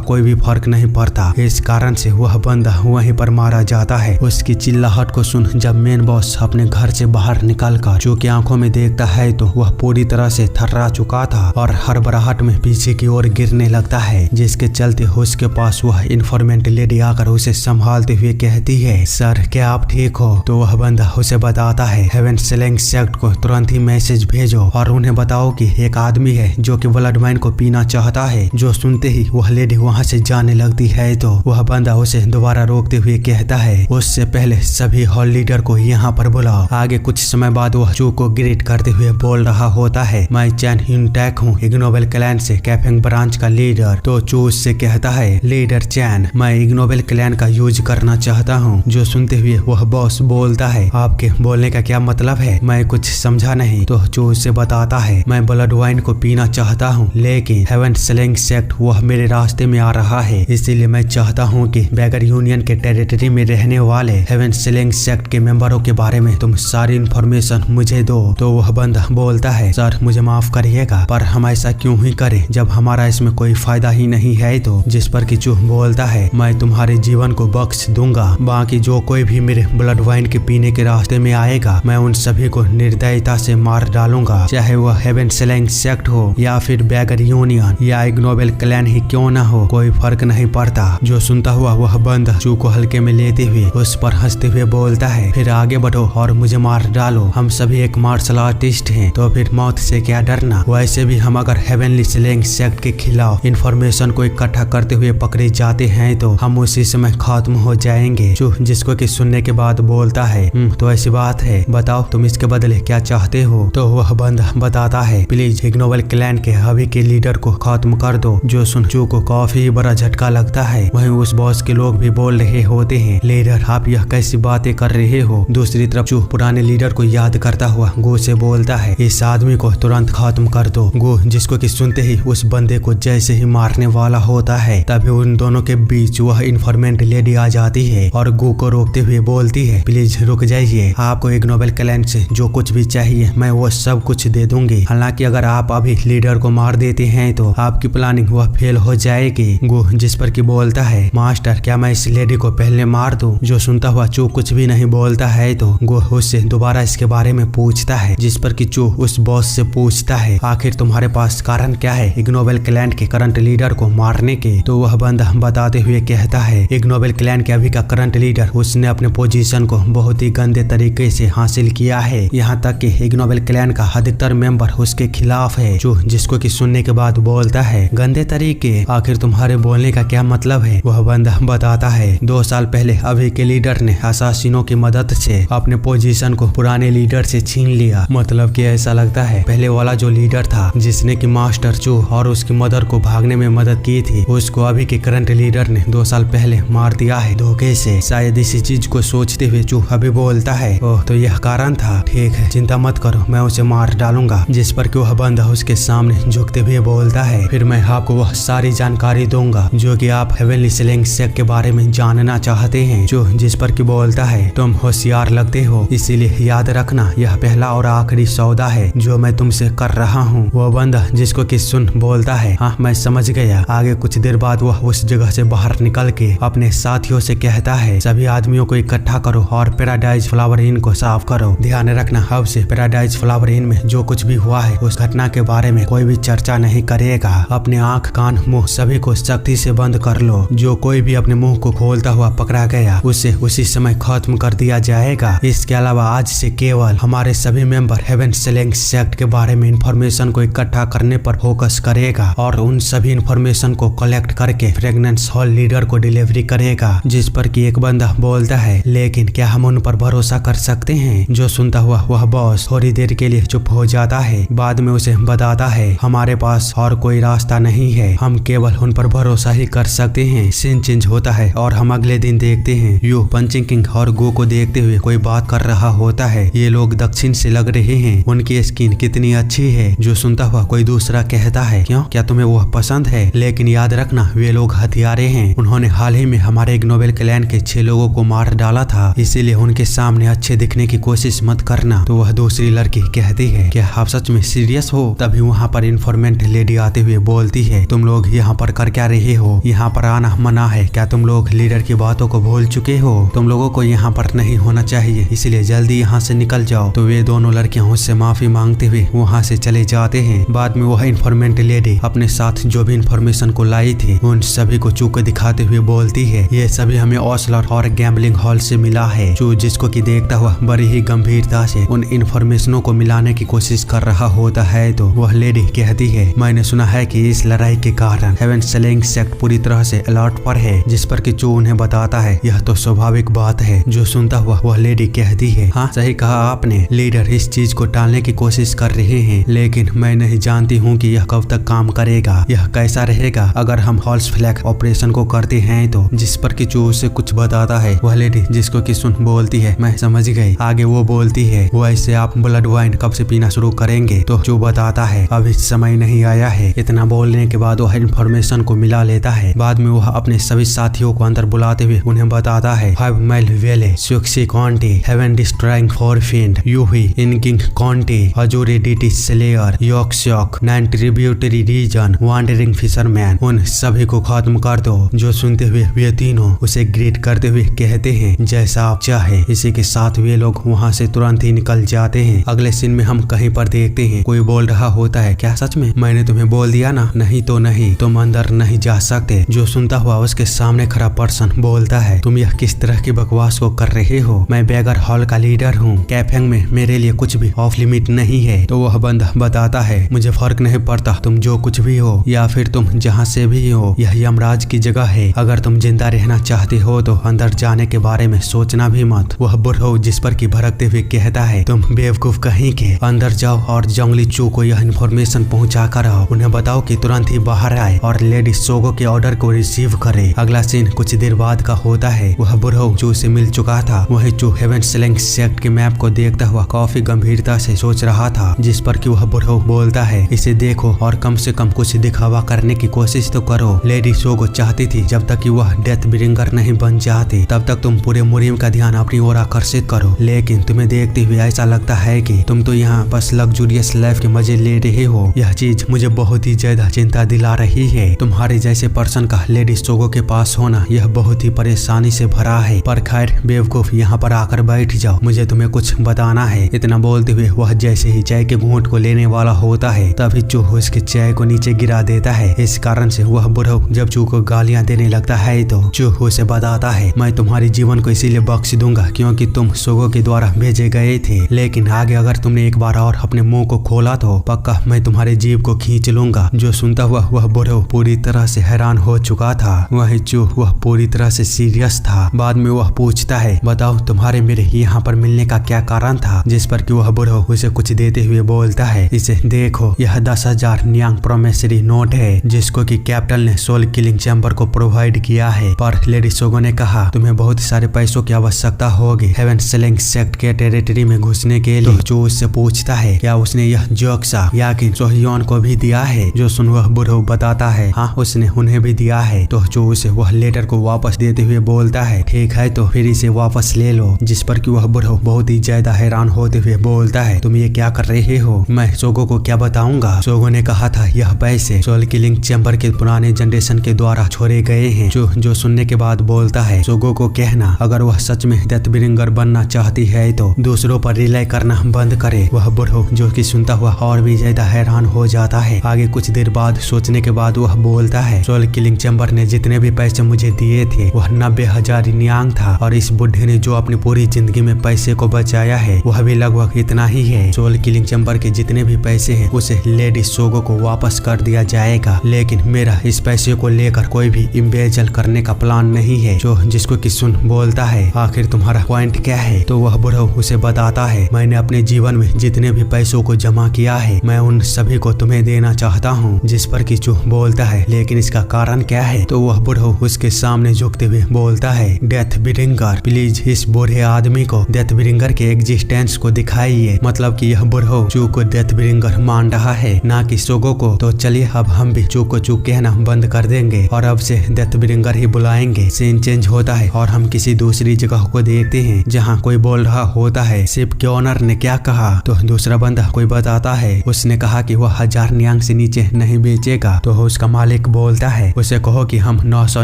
कोई भी फर्क नहीं पड़ता। इस कारण से वह बंदा वहीं पर मारा जाता है। उसकी चिल्लाहट को सुन जब मेन बॉस अपने घर से बाहर निकलकर चू की आंखों में देखता है तो वह पूरी तरह से थर्रा चुका था और हड़बड़ाहट में पीछे की ओर गिरने लगता है, जिसके चलते उसके पास वह इन्फॉर्मेंट लेडी आकर उसे संभालते हुए कहती है सर क्या आप ठीक हो। तो वह बंदा उसे बताता है हेवन स्लिंग सेट को तुरंत ही मैसेज भेजो और उन्हें बताओ कि एक आदमी है जो कि ब्लड वाइन को पीना चाहता है। जो सुनते ही वह लेडी वहाँ से जाने लगती है तो वह बंदा उसे दोबारा रोकते हुए कहता है उससे पहले सभी हॉल लीडर को यहाँ पर बुलाओ। आगे कुछ समय बाद वह चू को ग्रीट करते हुए बोल रहा होता है मैं चैन यूनटैक हूँ इग्नोबल क्लैन से कैफिंग ब्रांच का लीडर। तो चू उससे कहता है लीडर चैन मैं इग्नोबल क्लैन का यूज करना चाहता हूँ। जो सुनते हुए वह बॉस बोलता है आपके बोलने का क्या मतलब है, मैं कुछ समझा नहीं। तो चू उससे बताता है मैं ब्लड वाइन को पीना चाहता हूँ लेकिन हेवन स्लिंग सेट वह मेरे रास्ते में आ रहा है, इसीलिए मैं चाहता हूँ कि बैगर यूनियन के टेरिटरी में रहने वाले हेवन स्लिंग सेट के मेंबरों के बारे में तुम सारी इन्फॉर्मेशन मुझे दो। तो वह बंदा बोलता है सर मुझे माफ करिएगा पर हम ऐसा क्यों ही करें जब हमारा इसमें कोई फायदा ही नहीं है। तो जिस पर कि चू बोलता है मैं तुम्हारे जीवन को बख्श दूंगा, बाकी जो कोई भी मेरे ब्लड वाइन के पीने के रास्ते में आएगा मैं उन सभी को निर्दयता से मार डालूंगा, चाहे वह हेवन स्लैंग सेक्ट हो या फिर बैगर यूनियन या इग्नोबल क्लैन ही क्यों ना हो, कोई फर्क नहीं पड़ता। जो सुनता हुआ वह बंदा चू को हल्के में लेते हुए उस पर हंसते हुए बोलता है, फिर आगे बढ़ो और मुझे मार डालो, हम सभी एक मार्शल आर्टिस्ट हैं, तो फिर मौत से क्या डरना। वैसे भी हम अगर हेवनली स्लैंग सेक्ट के खिलाफ इंफॉर्मेशन को इकट्ठा करते हुए पकड़े जाते हैं तो हम उसी समय खत्म हो जाएंगे। चू जिसको कि सुनने के बाद बोलता है, तो ऐसी बात है, बताओ तुम इसके बदले क्या चाहते हो। तो वह बंदा बताता है, प्लीज इग्नोबल क्लैन के अभी के लीडर को खत्म कर दो। जो सुन चू को काफी बड़ा झटका लगता है। वहीं उस बॉस के लोग भी बोल रहे होते हैं, लीडर आप यह कैसी बातें कर रहे हो। दूसरी तरफ चू पुराने लीडर को याद करता हुआ गो से बोलता है, इस आदमी को तुरंत खत्म कर दो। गो जिसको कि सुनते ही उस बंदे को जैसे ही मारने वाला होता है तभी उन दोनों के बीच वह इन्फॉर्मेंट लेडी आ जाती है और गो को रोकते हुए बोलती है, प्लीज रुक जाइए, आपको इग्नोबल क्लैन से जो कुछ भी चाहिए मैं वो सब कुछ दे दूंगी। हालांकि अगर आप अभी लीडर को मार देते हैं तो आपकी प्लानिंग वह फेल हो जाएगी। गो जिस पर कि बोलता है, मास्टर क्या मैं इस लेडी को पहले मार दूं। जो सुनता हुआ चू कुछ भी नहीं बोलता है तो गो उससे दोबारा इसके बारे में पूछता है, जिस पर कि चू उस बॉस से पूछता है, आखिर तुम्हारे पास कारण क्या है इग्नोबल क्लैन के करंट लीडर को मारने के। तो वह बंदा बताते हुए कहता है, इग्नोबल क्लैन के अभी का करंट लीडर उसने अपने पोजीशन को बहुत ही गंदे तरीके से हासिल किया है, यहाँ तक कि इग्नोबल क्लैन का अधिकतर मेंबर उसके खिलाफ है। जो जिसको कि सुनने के बाद बोलता है, गंदे तरीके, आखिर तुम्हारे बोलने का क्या मतलब है। वह बंदा बताता है, 2 साल पहले अभी के लीडर ने असासिनों की मदद से अपने पोजीशन को पुराने लीडर से छीन लिया। मतलब कि ऐसा लगता है पहले वाला जो लीडर था जिसने कि मास्टर चू और उसकी मदर को भागने में मदद की थी, उसको अभी के करंट लीडर ने 2 साल पहले मार दिया है धोखे से। शायद इसी चीज को सोचते हुए चू अभी बोलता है, ओह तो यह कारण था, ठीक है चिंता मत करो मैं उसे मार डालूंगा। जिस पर कि वह बंदा उसके सामने झुकते हुए बोलता है, फिर मैं आपको वह सारी जानकारी दूंगा जो कि आप हेवनली स्लैंग सेक्ट के बारे में जानना चाहते हैं। जो जिस पर कि बोलता है, तुम होशियार लगते हो इसीलिए याद रखना यह पहला और आखिरी सौदा है जो मैं तुमसे कर रहा हूँ। वह बंदा जिसको कि सुन बोलता है, हाँ मैं समझ गया। आगे कुछ देर बाद वह उस जगह से बाहर निकल के अपने साथियों से कहता है, सभी आदमियों को इकट्ठा करो और पैराडाइज फ्लावर इन को साफ करो। ध्यान रखना अब से पैराडाइज फ्लावर इन में जो कुछ भी हुआ है उस घटना के बारे में कोई भी चर्चा नहीं करेगा। अपने आंख कान मुंह सभी को सख्ती से बंद कर लो। जो कोई भी अपने मुंह को खोलता हुआ पकड़ा गया उसे उसी समय खत्म कर दिया जाएगा। इसके अलावा आज से केवल हमारे सभी मेंबर हेवन स्लैंग सेक्ट के बारे में इंफॉर्मेशन को इकट्ठा करने पर फोकस करेगा और उन सभी इंफॉर्मेशन को कलेक्ट करके फ्रेगनेंस हॉल लीडर को डिलीवरी करेगा। जिस पर कि एक बंदा बोलता है, लेकिन क्या हम उन पर भरोसा कर सकते हैं। जो सुनता हुआ वह बॉस थोड़ी देर के लिए चुप हो जाता है, बाद में उसे बताता है, हमारे पास और कोई रास्ता नहीं है, हम केवल उन पर भरोसा ही कर सकते हैं। सीन चेंज होता है और हम अगले दिन देखते हैं यू पंचिंग किंग और गो को देखते हुए कोई बात कर रहा होता है। ये लोग दक्षिण से लग रहे हैं, उनकी स्किन कितनी अच्छी है। जो सुनता हुआ कोई दूसरा कहता है, क्यों क्या तुम्हें वह पसंद है, लेकिन याद रखना वे लोग हथियारे हैं, उन्होंने हाल ही में हमारे इग्नोबल क्लैन के 6 लोगों को मार डाला था, इसीलिए उनके सामने अच्छे दिखने की कोशिश मत करना। तो वह दूसरी लड़की कहती है, क्या आप सच में सीरियस हो। तभी वहाँ पर इन्फॉर्मेंट लेडी आते हुए बोलती है, तुम लोग यहाँ पर कर क्या रहे हो, यहाँ पर आना मना है, क्या तुम लोग लीडर की बातों को भूल चुके हो, तुम लोगों को यहाँ पर नहीं होना चाहिए, इसलिए जल्दी यहाँ से निकल जाओ। तो वे दोनों लड़कियां उससे माफी मांगते हुए वहाँ से चले जाते हैं। बाद में वह इन्फॉर्मेंट लेडी अपने साथ जो भी इन्फॉर्मेशन को लाई थी उन सभी को चू को दिखाते हुए बोलती है, ये सभी हमें ओसलर और गैम्बलिंग हॉल से मिला है। चू जिसको कि देखता हुआ बड़ी ही गंभीरता से उन इन्फॉर्मेशनों को मिलाने की कोशिश कर रहा होता है तो वह लेडी कहती है, मैंने सुना है कि इस लड़ाई के कारण हेवन स्लैंग सेक्ट पूरी तरह से अलर्ट पर है। जिस पर कि चू उन्हें बताता है, यह तो स्वाभाविक बात है। जो सुनता हुआ वह लेडी कहती है, हाँ सही कहा आपने, लीडर इस चीज को टालने की कोशिश कर रहे हैं, लेकिन मैं नहीं जानती हूँ कि यह कब तक काम करेगा। यह कैसा रहेगा अगर हम हॉल्स फ्लैग ऑपरेशन को करते हैं तो। जिस पर कि चू उसे कुछ बताता है। वह लेडी जिसको कि सुन बोलती है, मैं समझ गई। आगे वो बोलती है, वो ऐसे आप ब्लड वाइन कब से पीना शुरू करेंगे। तो चू बताता है, अभी समय नहीं आया है। इतना बोलने के बाद वह इन्फॉर्मेशन को मिला लेता है। बाद में वह अपने सभी साथियों को अंदर बुलाते हुए उन्हें बताता है, 5 माइल वेले, सुक्सी काउंटी, हेवन डिस्ट्रॉइंग फॉरफिंड, यूही, इनकिंग काउंटी, अजूरी डीटी स्लेयर, यॉक्सयॉक, 9 ट्रिब्यूटरी रीजन, वांडरिंग फिशरमैन, उन सभी को खत्म कर दो। जो सुनते हुए वे तीनों उसे ग्रीट करते हुए कहते हैं, जैसा आप चाहे। इसी के साथ वे लोग वहाँ से तुरंत ही निकल जाते हैं। अगले सीन में हम कहीं पर देख देखते हैं कोई बोल रहा होता है, क्या सच में? मैंने तुम्हें बोल दिया ना, नहीं तो नहीं, तुम अंदर नहीं जा सकते। जो सुनता हुआ उसके सामने खड़ा पर्सन बोलता है, तुम यह किस तरह की बकवास को कर रहे हो? मैं बेगर हॉल का लीडर हूँ, कैफेंग में मेरे लिए कुछ भी ऑफ लिमिट नहीं है। तो वह बंदा बताता है, मुझे फर्क नहीं पड़ता तुम जो कुछ भी हो या फिर तुम जहाँ से भी हो, यह यमराज की जगह है। अगर तुम जिंदा रहना चाहते हो तो अंदर जाने के बारे में सोचना भी मत। वह बुढ़ऊ जिस पर की भड़कते हुए कहता है, तुम बेवकूफ कहीं के, अंदर जाओ और जंगली चू को यह इन्फॉर्मेशन पहुंचा कर आओ। उन्हें बताओ कि तुरंत ही बाहर आए और लेडी सोगो के ऑर्डर को रिसीव करे। अगला सीन कुछ देर बाद का होता है। वह बुढ़ऊ चू से मिल चुका था। वही चू हेवन स्लेंग सेक्ट के मैप को देखता हुआ काफी गंभीरता से सोच रहा था, जिस पर कि वह बुढ़ऊ बोलता है, इसे देखो और कम से कम कुछ दिखावा करने की कोशिश तो करो। लेडी सोगो चाहती थी जब तक कि वह डेथ ब्रिंगर नहीं बन जाती तब तक तुम पूरे मुहिम का ध्यान अपनी ओर आकर्षित करो, लेकिन तुम्हें देखते हुए ऐसा लगता है कि तुम तो यहाँ बस लग्जूरियस लाइफ के मजे ले रहे हो। यह चीज मुझे बहुत ही ज्यादा चिंता दिला रही है। तुम्हारे जैसे पर्सन का लेडी सोगो के पास होना यह बहुत ही परेशानी से भरा है। पर खैर बेवकूफ, यहाँ पर आकर बैठ जाओ, मुझे तुम्हें कुछ बताना है। इतना बोलते हुए वह जैसे ही चाय के घूंट को लेने वाला होता है तभी चू उसके चाय को नीचे गिरा देता है। इस कारण से वह बुढ़ऊ जब चू को गालियां देने लगता है तो चू उसे बताता है, मैं तुम्हारे जीवन को इसीलिए बख्श दूंगा क्योंकि तुम सोगो के द्वारा भेजे गए थे, लेकिन आगे अगर तुमने एक बार और अपने मुंह को खोला तो पक्का मैं तुम्हारे जीभ को खींच लूंगा। जो सुनता हुआ वह बुढ़ऊ पूरी तरह से हैरान हो चुका था। वही चू वह पूरी तरह से सीरियस था। बाद में वह पूछता है, बताओ तुम्हारे मेरे यहाँ पर मिलने का क्या कारण था? जिस पर कि वह बुढ़ऊ उसे कुछ देते हुए बोलता है, इसे देखो, यह 10,000 न्यांग प्रोमेसरी नोट है जिसको कि कैपिटल ने सोल किलिंग चैम्बर को प्रोवाइड किया है। पर लेडी सोगो ने कहा, तुम्हें बहुत सारे पैसों की आवश्यकता होगी हेवन स्लेंग सेक्ट के टेरिटरी में घुसने के लिए। तो जो उससे पूछता है, क्या उसने यह जोक्सा याकिन सोहियोन को भी दिया है? जो सुन वह बुढ़ऊ बताता है, हाँ उसने उन्हें भी दिया है। तो जो उसे वह लेटर को वापस देते हुए बोलता है, ठीक है तो फिर इसे वापस ले लो। जिस पर कि वह बुढ़ऊ बहुत ही ज्यादा हैरान होते हुए बोलता है, तुम ये क्या कर रहे हो? मैं सोगो को क्या बताऊंगा? सोगो ने कहा था यह पैसे सोल किलिंग चैम्बर के पुराने जनरेशन के द्वारा छोड़े गए हैं। जो सुनने के बाद बोलता है, सोगो को कहना अगर वह सच में डेथ ब्रिंगर बनना चाहती है तो दूसरों पर रिलाई करना बंद करे। वह बुढ़ऊ जो कि सुनता हुआ और भी ज्यादा हैरान हो जाता है। आगे कुछ देर बाद सोचने के बाद वह बोलता है, सोल किलिंग चैम्बर ने जितने भी पैसे मुझे दिए थे वह 90,000 न्यांग था और इस बुढ़े ने जो अपनी पूरी जिंदगी में पैसे को बचाया है वह भी लगभग इतना ही है। सोल किलिंग चैम्बर के जितने भी पैसे हैं उसे लेडी सोगो को वापस कर दिया जाएगा, लेकिन मेरा इस पैसे को लेकर कोई भी इम्बेजल करने का प्लान नहीं है। जो जिसको कि सुन बोलता है, आखिर तुम्हारा पॉइंट क्या है? तो वह बुढ़ऊ उसे बताता है, मैंने अपने जीवन में जितने भी पैसों को जमा किया है मैं उन सभी को तुम्हें देना चाहता हूँ। जिस पर कि चू बोलता है, लेकिन इसका कारण क्या है? तो वह बुढ़ऊ उसके सामने झुकते हुए बोलता है, डेथ ब्रिंगर, प्लीज इस बूढ़े आदमी को डेथ ब्रिंगर के एग्जिस्टेंस को दिखाइए। मतलब कि यह बुढ़ऊ चू को डेथ ब्रिंगर मान रहा है, ना कि सोगो को। तो चलिए अब हम भी चू को चू कहना बंद कर देंगे और अब से डेथ ब्रिंगर ही बुलाएंगे। सीन चेंज होता है और हम किसी दूसरी जगह को देखते हैं जहाँ कोई बोल रहा होता है, शिप के ओनर ने क्या कहा? तो दूसरा बंदा कोई बताता है, उसने कहा कि वह 1000 न्यांग से नीचे नहीं बेचेगा। तो उसका मालिक बोलता है, उसे कहो कि हम 900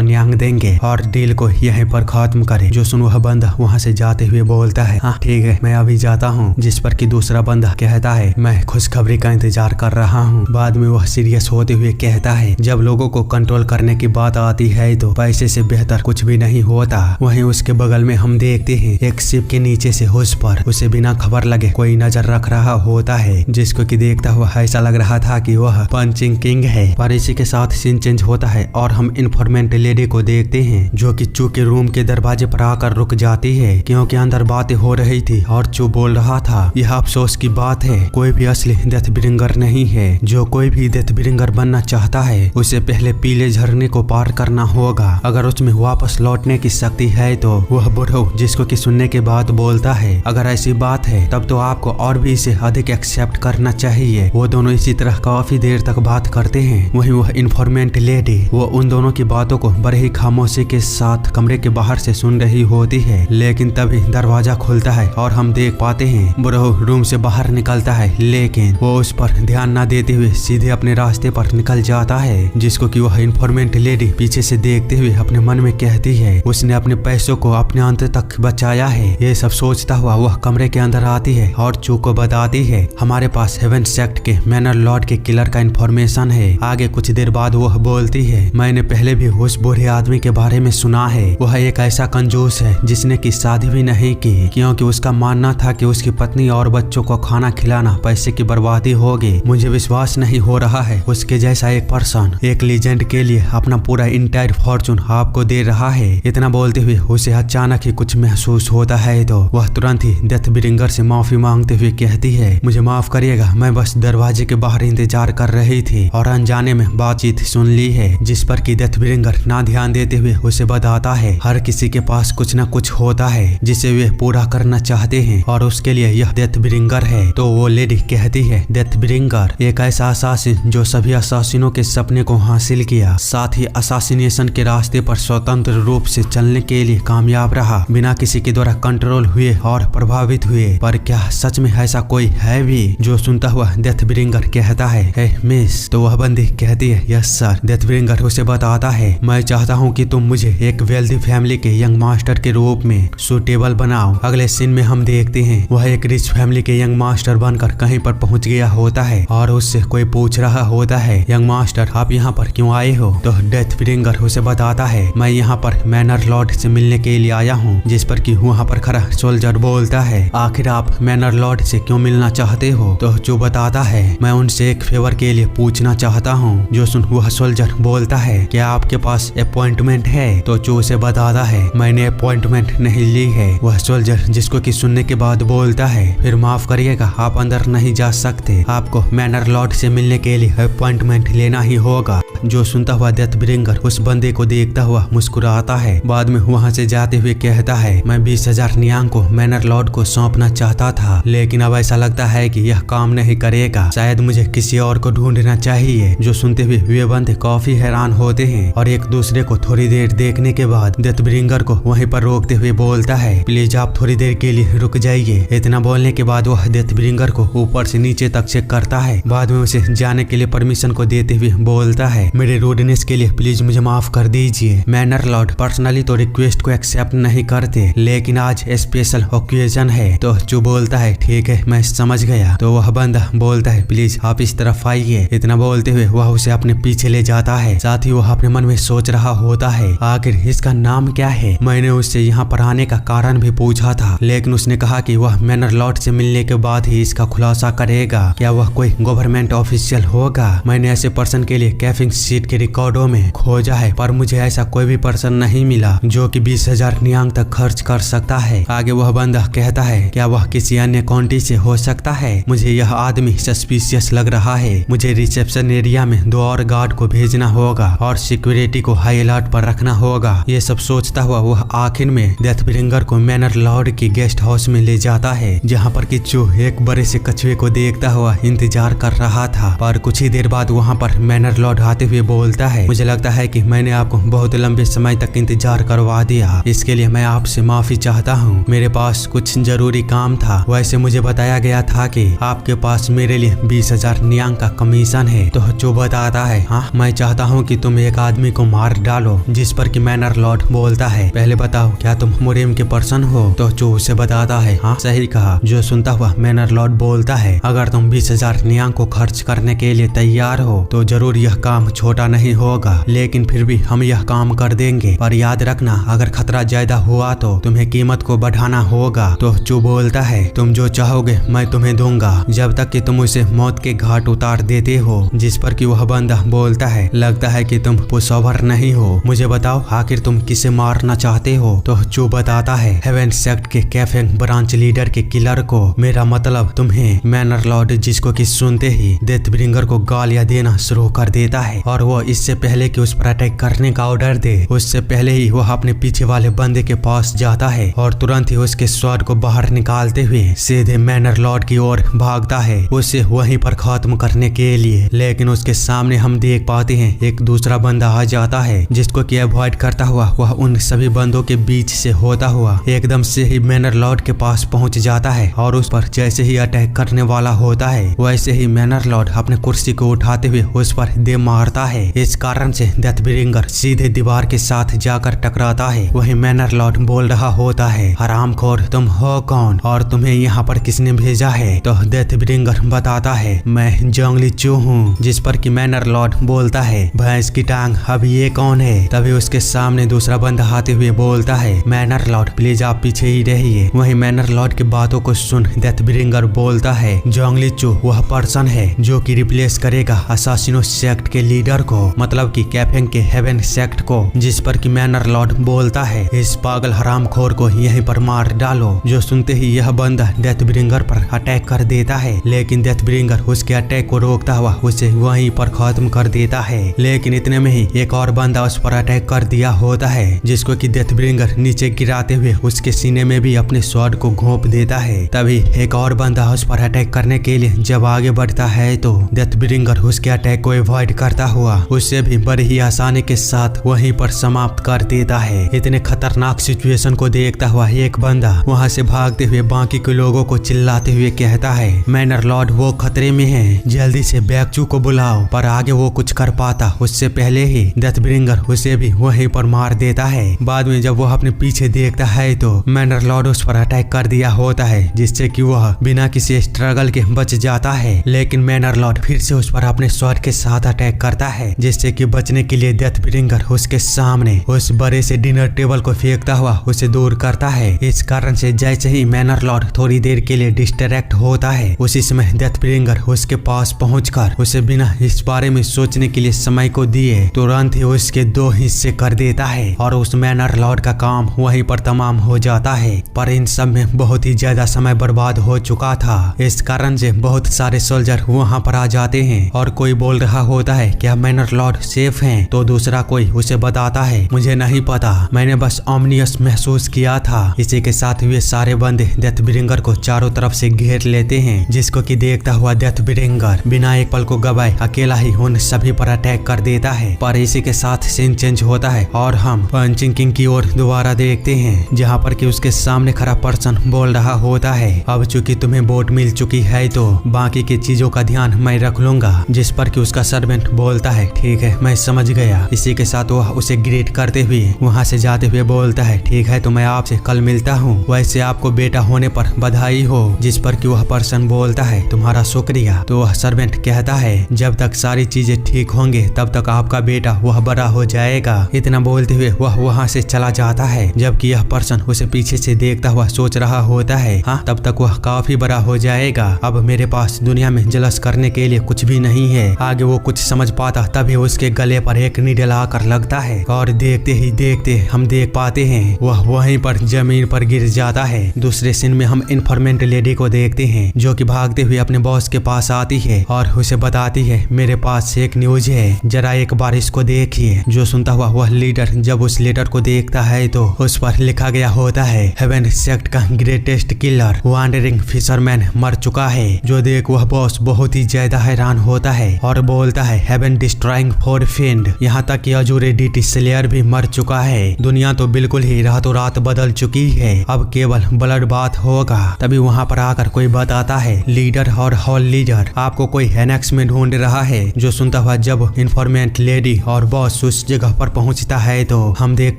न्यांग देंगे और डील को यहीं पर खत्म करें। जो सुन वह बंदा वहाँ से जाते हुए बोलता है, हाँ ठीक है मैं अभी जाता हूँ। जिस पर कि दूसरा बंदा कहता है, मैं खुशखबरी का इंतजार कर रहा हूँ। बाद में वह सीरियस होते हुए कहता है, जब लोगों को कंट्रोल करने की बात आती है तो पैसे से बेहतर कुछ भी नहीं होता। वहीं उसके बगल में हम देखते हैं एक शिप के नीचे से उस पर उसे बिना खबर लगे कोई नजर रख रहा होता है, जिसको कि देखता हुआ ऐसा लग रहा था कि वह पंचिंग किंग है। पर इसी के साथ सीन चेंज होता है और हम इन्फॉर्मेंट लेडी को देखते हैं जो कि चू के रूम के दरवाजे पर आकर रुक जाती है क्योंकि अंदर बातें हो रही थी और चू बोल रहा था, यह अफसोस की बात है, कोई भी असली डेथ ब्रिंगर नहीं है। जो कोई भी डेथ ब्रिंगर बनना चाहता है उसे पहले पीले झरने को पार करना होगा। अगर उसमें वापस लौटने की शक्ति है तो वह बुढ़ऊ जिसको कि सुनने के बाद बोलता है, अगर ऐसी बात है तब तो आपको और भी इसे अधिक एक्सेप्ट करना चाहिए। वो दोनों इसी तरह काफी देर तक बात करते हैं। वहीं वह इन्फॉर्मेंट लेडी वो उन दोनों की बातों को बड़े ही खामोशी के साथ कमरे के बाहर से सुन रही होती है, लेकिन तभी दरवाजा खुलता है और हम देख पाते हैं बुढ़ऊ रूम से बाहर निकलता है, लेकिन वो उस पर ध्यान न देते हुए सीधे अपने रास्ते पर निकल जाता है। जिसको कि वह इन्फॉर्मेंट लेडी पीछे से देखते हुए अपने मन में कहती है, उसने अपने पैसों को अपने अंत तक बचाया है। ये सब सोचता हुआ वह कमरे के अंदर आती है और चू को बताती है हमारे पास हेवन सेक्ट के मैनर लॉर्ड के किलर का इंफॉर्मेशन है। आगे कुछ देर बाद वह बोलती है, मैंने पहले भी उस बूढ़े आदमी के बारे में सुना है। वह एक ऐसा कंजूस है जिसने की शादी भी नहीं की, क्योंकि उसका मानना था कि उसकी पत्नी और बच्चों को खाना खिलाना पैसे की बर्बादी होगी। मुझे विश्वास नहीं हो रहा है उसके जैसा एक पर्सन एक लीजेंड के लिए अपना पूरा इंटायर फॉर्चून आपको दे रहा है। इतना बोलते हुए उसे अचानक ही कुछ महसूस होता है तो वह तुरंत ही डेथ ब्रिंगर से माफी मांगते हुए कहती है, मुझे माफ करिएगा, मैं बस दरवाजे के बाहर इंतजार कर रही थी और अनजाने में बातचीत सुन ली है। जिस पर कि डेथ ब्रिंगर ना ध्यान देते हुए उसे बताता है, हर किसी के पास कुछ न कुछ होता है जिसे वे पूरा करना चाहते हैं और उसके लिए यह डेथ ब्रिंगर है। तो वो लेडी कहती है, डेथ ब्रिंगर एक ऐसा असासिन जो सभी असासिनों के सपने को हासिल किया, साथ ही असासिनेशन के रास्ते पर स्वतंत्र रूप से चलने के लिए कामयाब रहा, बिना किसी के द्वारा कंट्रोल हुए और प्रभावित हुए। पर क्या सच में ऐसा कोई है भी? जो सुनता हुआ डेथ ब्रिंगर कहता है, हे मिस। तो वह बंदी कहती है, यस सर। डेथ ब्रिंगर उसे बताता है, मैं चाहता हूँ कि तुम मुझे एक वेल्दी फैमिली के यंग मास्टर के रूप में सुटेबल बनाओ। अगले सीन में हम देखते हैं वह एक रिच फैमिली के यंग मास्टर बनकर कहीं पर पहुंच गया होता है और उससे कोई पूछ रहा होता है, यंग मास्टर आप यहाँ पर क्यों आए हो? तो डेथ ब्रिंगर उसे बताता है, मैं यहाँ पर मैनर लॉर्ड से मिलने के लिए आया हूँ। जिस पर कि वहाँ पर खड़ा सोल्जर बोलता है, आखिर आप मैनर लॉर्ड से क्यों मिलना चाहते हो? तो जो बताता है, मैं उनसे एक फेवर के लिए पूछना चाहता हूँ। जो सुन वह सोल्जर बोलता है, क्या आपके पास अपॉइंटमेंट है? तो जो उसे बताता है, मैंने अपॉइंटमेंट नहीं ली है। वह सोल्जर जिसको कि सुनने के बाद बोलता है, फिर माफ करिएगा, आप अंदर नहीं जा सकते, आपको मैनर लॉर्ड से मिलने के लिए अपॉइंटमेंट लेना ही होगा। जो सुनता हुआ डेथ ब्रिंगर उस बंदे को देखता हुआ मुस्कुराता है। बाद में वहाँ से जाते हुए कहता है, मैं 20,000 नियांग को मैनर लॉर्ड को सौंपना चाहता था, लेकिन अब ऐसा लगता है कि यह काम नहीं करेगा, शायद मुझे किसी और को ढूंढना चाहिए। जो सुनते हुए वे बंदे काफी हैरान होते हैं और एक दूसरे को थोड़ी देर देखने के बाद डेथ ब्रिंगर को वहीं पर रोकते हुए बोलता है, प्लीज आप थोड़ी देर के लिए रुक जाइए। इतना बोलने के बाद वह डेथ ब्रिंगर को ऊपर से नीचे तक चेक करता है। बाद में उसे जाने के लिए परमिशन को देते हुए बोलता है, मेरे रूडनेस के लिए प्लीज मुझे माफ कर दीजिए। मैनर लॉर्ड पर्सनली तो रिक्वेस्ट को एक्सेप्ट नहीं करते, लेकिन आज स्पेशल ओकेजन है। तो जो बोलता है, ठीक है मैं समझ गया। तो वह बंदा बोलता है, प्लीज आप इस तरफ आइए। इतना बोलते हुए वह उसे अपने पीछे ले जाता है। साथ ही वह अपने मन में सोच रहा होता है, आखिर इसका नाम क्या है? मैंने उससे यहाँ पर आने का कारण भी पूछा था, लेकिन उसने कहा कि वह मैनर लॉर्ड से मिलने के बाद ही इसका खुलासा करेगा। क्या वह कोई गवर्नमेंट ऑफिशियल होगा? मैंने ऐसे पर्सन के लिए कैफिंग सीट के रिकॉर्डों में खोजा है, पर मुझे ऐसा कोई भी पर्सन नहीं मिला जो कि 20,000 नियांग तक खर्च कर सकता है। आगे वह बंदा कहता है, क्या वह किसी अन्य काउंटी से हो सकता है? मुझे यह आदमी सस्पिशियस लग रहा है। मुझे रिसेप्शन एरिया में 2 और गार्ड को भेजना होगा और सिक्योरिटी को हाई अलर्ट पर रखना होगा। ये सब सोचता हुआ वह आखिर में डेथ ब्रिंगर को मैनर लॉर्ड की गेस्ट हाउस में ले जाता है, जहाँ पर कि जो एक बड़े से कछुए को देखता हुआ इंतजार कर रहा था। पर कुछ ही देर बाद वहाँ पर मैनर लॉर्ड आते हुए बोलता है, मुझे लगता है कि मैंने आपको बहुत लंबे समय तक इंतजार करवा दिया, इसके लिए मैं आपसे माफी चाहता हूँ। मेरे पास कुछ जरूरी काम था। वैसे मुझे बताया गया था कि आपके पास मेरे लिए 20,000 नियांग का कमीशन है। तो जो बताता है, हाँ मैं चाहता हूँ कि तुम एक आदमी को मार डालो। जिस पर कि मैनर लॉर्ड बोलता है, पहले बताओ क्या तुम मुरेम के पर्सन हो? तो जो उसे बताता है, हाँ सही कहा। जो सुनता हुआ मैनर लॉर्ड बोलता है, अगर तुम 20,000 नियांग को खर्च करने के लिए तैयार हो तो जरूर यह काम छोटा नहीं होगा, लेकिन फिर भी हम यह काम कर देंगे। पर याद रखना, अगर खतरा ज्यादा हुआ तो तुम्हें कीमत को बढ़ाना होगा। तो जो बोलता है, तुम जो चाहोगे मैं तुम्हें दूंगा, जब तक कि तुम उसे मौत के घाट उतार देते हो। जिस पर कि वह बंदा बोलता है, लगता है कि तुम पुशओवर नहीं हो। मुझे बताओ आखिर तुम किसे मारना चाहते हो? तो जो बताता है, हेवन सेक्ट के कैफिंग ब्रांच लीडर के किलर को। मेरा मतलब तुम्हें। मैनर लॉर्ड जिसको कि सुनते ही डेथ ब्रिंगर को गालियां देना शुरू कर देता है और वो इससे पहले कि उस पर अटैक करने का ऑर्डर दे, उससे पहले ही वह अपने पीछे वाले बंदे के पास जाता है और तुरंत ही उसके स्वॉर्ड को बाहर निकालते हुए सीधे मैनर लॉर्ड की ओर भागता है, उसे वहीं पर खत्म करने के लिए। लेकिन उसके सामने हम देख पाते हैं एक दूसरा बंदा आ जाता है, जिसको कि अवॉइड करता हुआ वह उन सभी बंदों के बीच से होता हुआ एकदम से ही मैनर लॉर्ड के पास पहुंच जाता है और उस पर जैसे ही अटैक करने वाला होता है, वैसे ही मैनर लॉर्ड अपने कुर्सी को उठाते हुए उस पर दे मारता है। इस कारण से डेथ ब्रिंगर सीधे दीवार के साथ जाकर टकराता है। वही मैनर लॉर्ड बोल रहा होता है, हरामखोर तुम हो कौन और तुम्हें यहाँ पर किसने भेजा है? तो डेथ ब्रिंगर बताता है मैं जंगली चू हूँ, जिस पर कि मैनर लॉर्ड बोलता है भैंस की टांग, अब ये कौन है। तभी उसके सामने दूसरा बंदा आते हुए बोलता है मैनर लॉर्ड प्लीज आप पीछे ही रहिए। वही मैनर लॉर्ड की बातों को सुन डेथ ब्रिंगर बोलता है जंगली चू वह पर्सन है जो कि रिप्लेस करेगा असासिनो सेक्ट के लीडर को, मतलब कि कैफेंग के हेवन सेक्ट को। जिस पर कि मैनर लॉर्ड बोलता है इस पागल हरामखोर को यहीं पर मार डालो। जो सुनते ही यह बंदा डेथ ब्रिंगर पर अटैक कर देता है, लेकिन डेथ ब्रिंगर उसके अटैक को रोकता हुआ उसे वहीं पर खत्म कर देता है। लेकिन इतने में ही एक और बंदा उस पर अटैक कर दिया होता है, जिसको कि डेथ ब्रिंगर नीचे गिराते हुए उसके सीने में भी अपने स्वॉर्ड को घोंप देता है। तभी एक और बंदा उस पर अटैक करने के लिए जब आगे बढ़ता है तो डेथ ब्रिंगर उसके अटैक को अवॉइड करता हुआ उससे भी बड़ी ही आसानी के साथ वहीं पर समाप्त कर देता है। इतने खतरनाक सिचुएशन को देखता हुआ एक बंदा वहां से भागते हुए बाकी के लोगों को चिल्लाते हुए कहता है मैनर लॉर्ड वो खतरे में है, जल्दी से बैकचू को बुलाओ। पर आगे वो कुछ कर पाता उससे पहले ही डेथ ब्रिंगर उसे भी वहीं पर मार देता है। बाद में जब वो अपने पीछे देखता है तो मैनर लॉर्ड उस पर अटैक कर दिया होता है, जिससे कि वह बिना किसी स्ट्रगल के बच जाता है। लेकिन मैनर लॉर्ड फिर से उस पर अपने स्वॉर्ड के साथ अटैक करता है, जिससे कि बचने के लिए डेथ ब्रिंगर उसके सामने उस बड़े से डिनर टेबल को फेंकता हुआ उसे दूर करता है। इस कारण से जैसे ही मैनर लॉर्ड थोड़ी देर के लिए डिस्ट्रैक्ट होता है, उसी समय डेथ ब्रिंगर उसके पास पहुंचकर उसे बिना इस बारे में सोचने के लिए समय को दिए तुरंत ही उसके 2 हिस्से कर देता है और उस मैनर लॉर्ड का काम वहीं पर तमाम हो जाता है। पर इन सब में बहुत ही ज्यादा समय बर्बाद हो चुका था। इस कारण से बहुत सारे सोल्जर वहां पर आ जाते हैं और कोई बोल रहा होता है क्या मैनर लॉर्ड सेफ हैं, तो दूसरा कोई उसे बताता है मुझे नहीं पता, मैंने बस ऑमनियस महसूस किया था। इसी के साथ वे सारे बंदे डेथ ब्रिंगर को चारों तरफ से घेर लेते हैं, जिसको कि देखता हुआ डेथ ब्रिंगर बिना एक पल को गवाए अकेला ही उन सभी पर अटैक कर देता है। पर इसी के साथ सीन चेंज होता है और हम पंचिंग किंग की ओर दोबारा देखते हैं, जहाँ पर कि उसके सामने खड़ा पर्सन बोल रहा होता है अब चूंकि तुम्हें बोट मिल चुकी है तो बाकी की चीजों का ध्यान मैं रख लूंगा। जिस पर कि उसका सर्वेंट बोलता है ठीक है मैं समझ गया। इसी के साथ वह उसे ग्रीट करते हुए वहां से जाते हुए बोलता है ठीक है तो मैं आपसे कल मिलता हूँ, वैसे आपको बेटा होने पर बधाई हो। जिस पर कि वह पर्सन बोलता है तुम्हारा शुक्रिया। तो वह सर्वेंट कहता है जब तक सारी चीजें ठीक होंगे तब तक आपका बेटा वह बड़ा हो जाएगा। इतना बोलते हुए वह वहां से चला जाता है, जबकि यह पर्सन उसे पीछे से देखता हुआ सोच रहा होता है हाँ तब तक वह काफी बड़ा हो जाएगा, अब मेरे पास दुनिया में जलस करने के लिए कुछ भी नहीं है। आगे वो कुछ समझ पाता तभी उसके गले पर एक नीडल आकर लगता है और देखते ही देखते हम देख पाते हैं वह वहीं पर जमीन पर गिर जाता है। दूसरे सीन में हम इन्फॉर्मेंट लेडी को देखते हैं जो कि भागते हुए अपने बॉस के पास आती है और उसे बताती है मेरे पास एक न्यूज है, जरा एक बार इसको देखिए। जो सुनता हुआ वह लीडर जब उस लेटर को देखता है तो उस पर लिखा गया होता है हेवन सेक्ट का ग्रेटेस्ट किलर वांडरिंग फिशरमैन मर चुका है। जो देख वह बॉस बहुत ही ज्यादा हैरान होता है और बोलता है हेवन डिस्ट्रॉइंग फॉर फिंड, यहाँ तक कि अजूरे डीटी स्लेयर भी मर चुका है। दुनिया तो बिल्कुल ही रातों रात बदल चुकी है, अब केवल ब्लड बात होगा। तभी वहाँ पर आकर कोई बताता है लीडर और हॉल लीडर आपको कोई एनेक्स में ढूंढ रहा है। जो सुनता हुआ जब इन्फॉर्मेंट लेडी और बॉस उस जगह पर पहुँचता है तो हम देख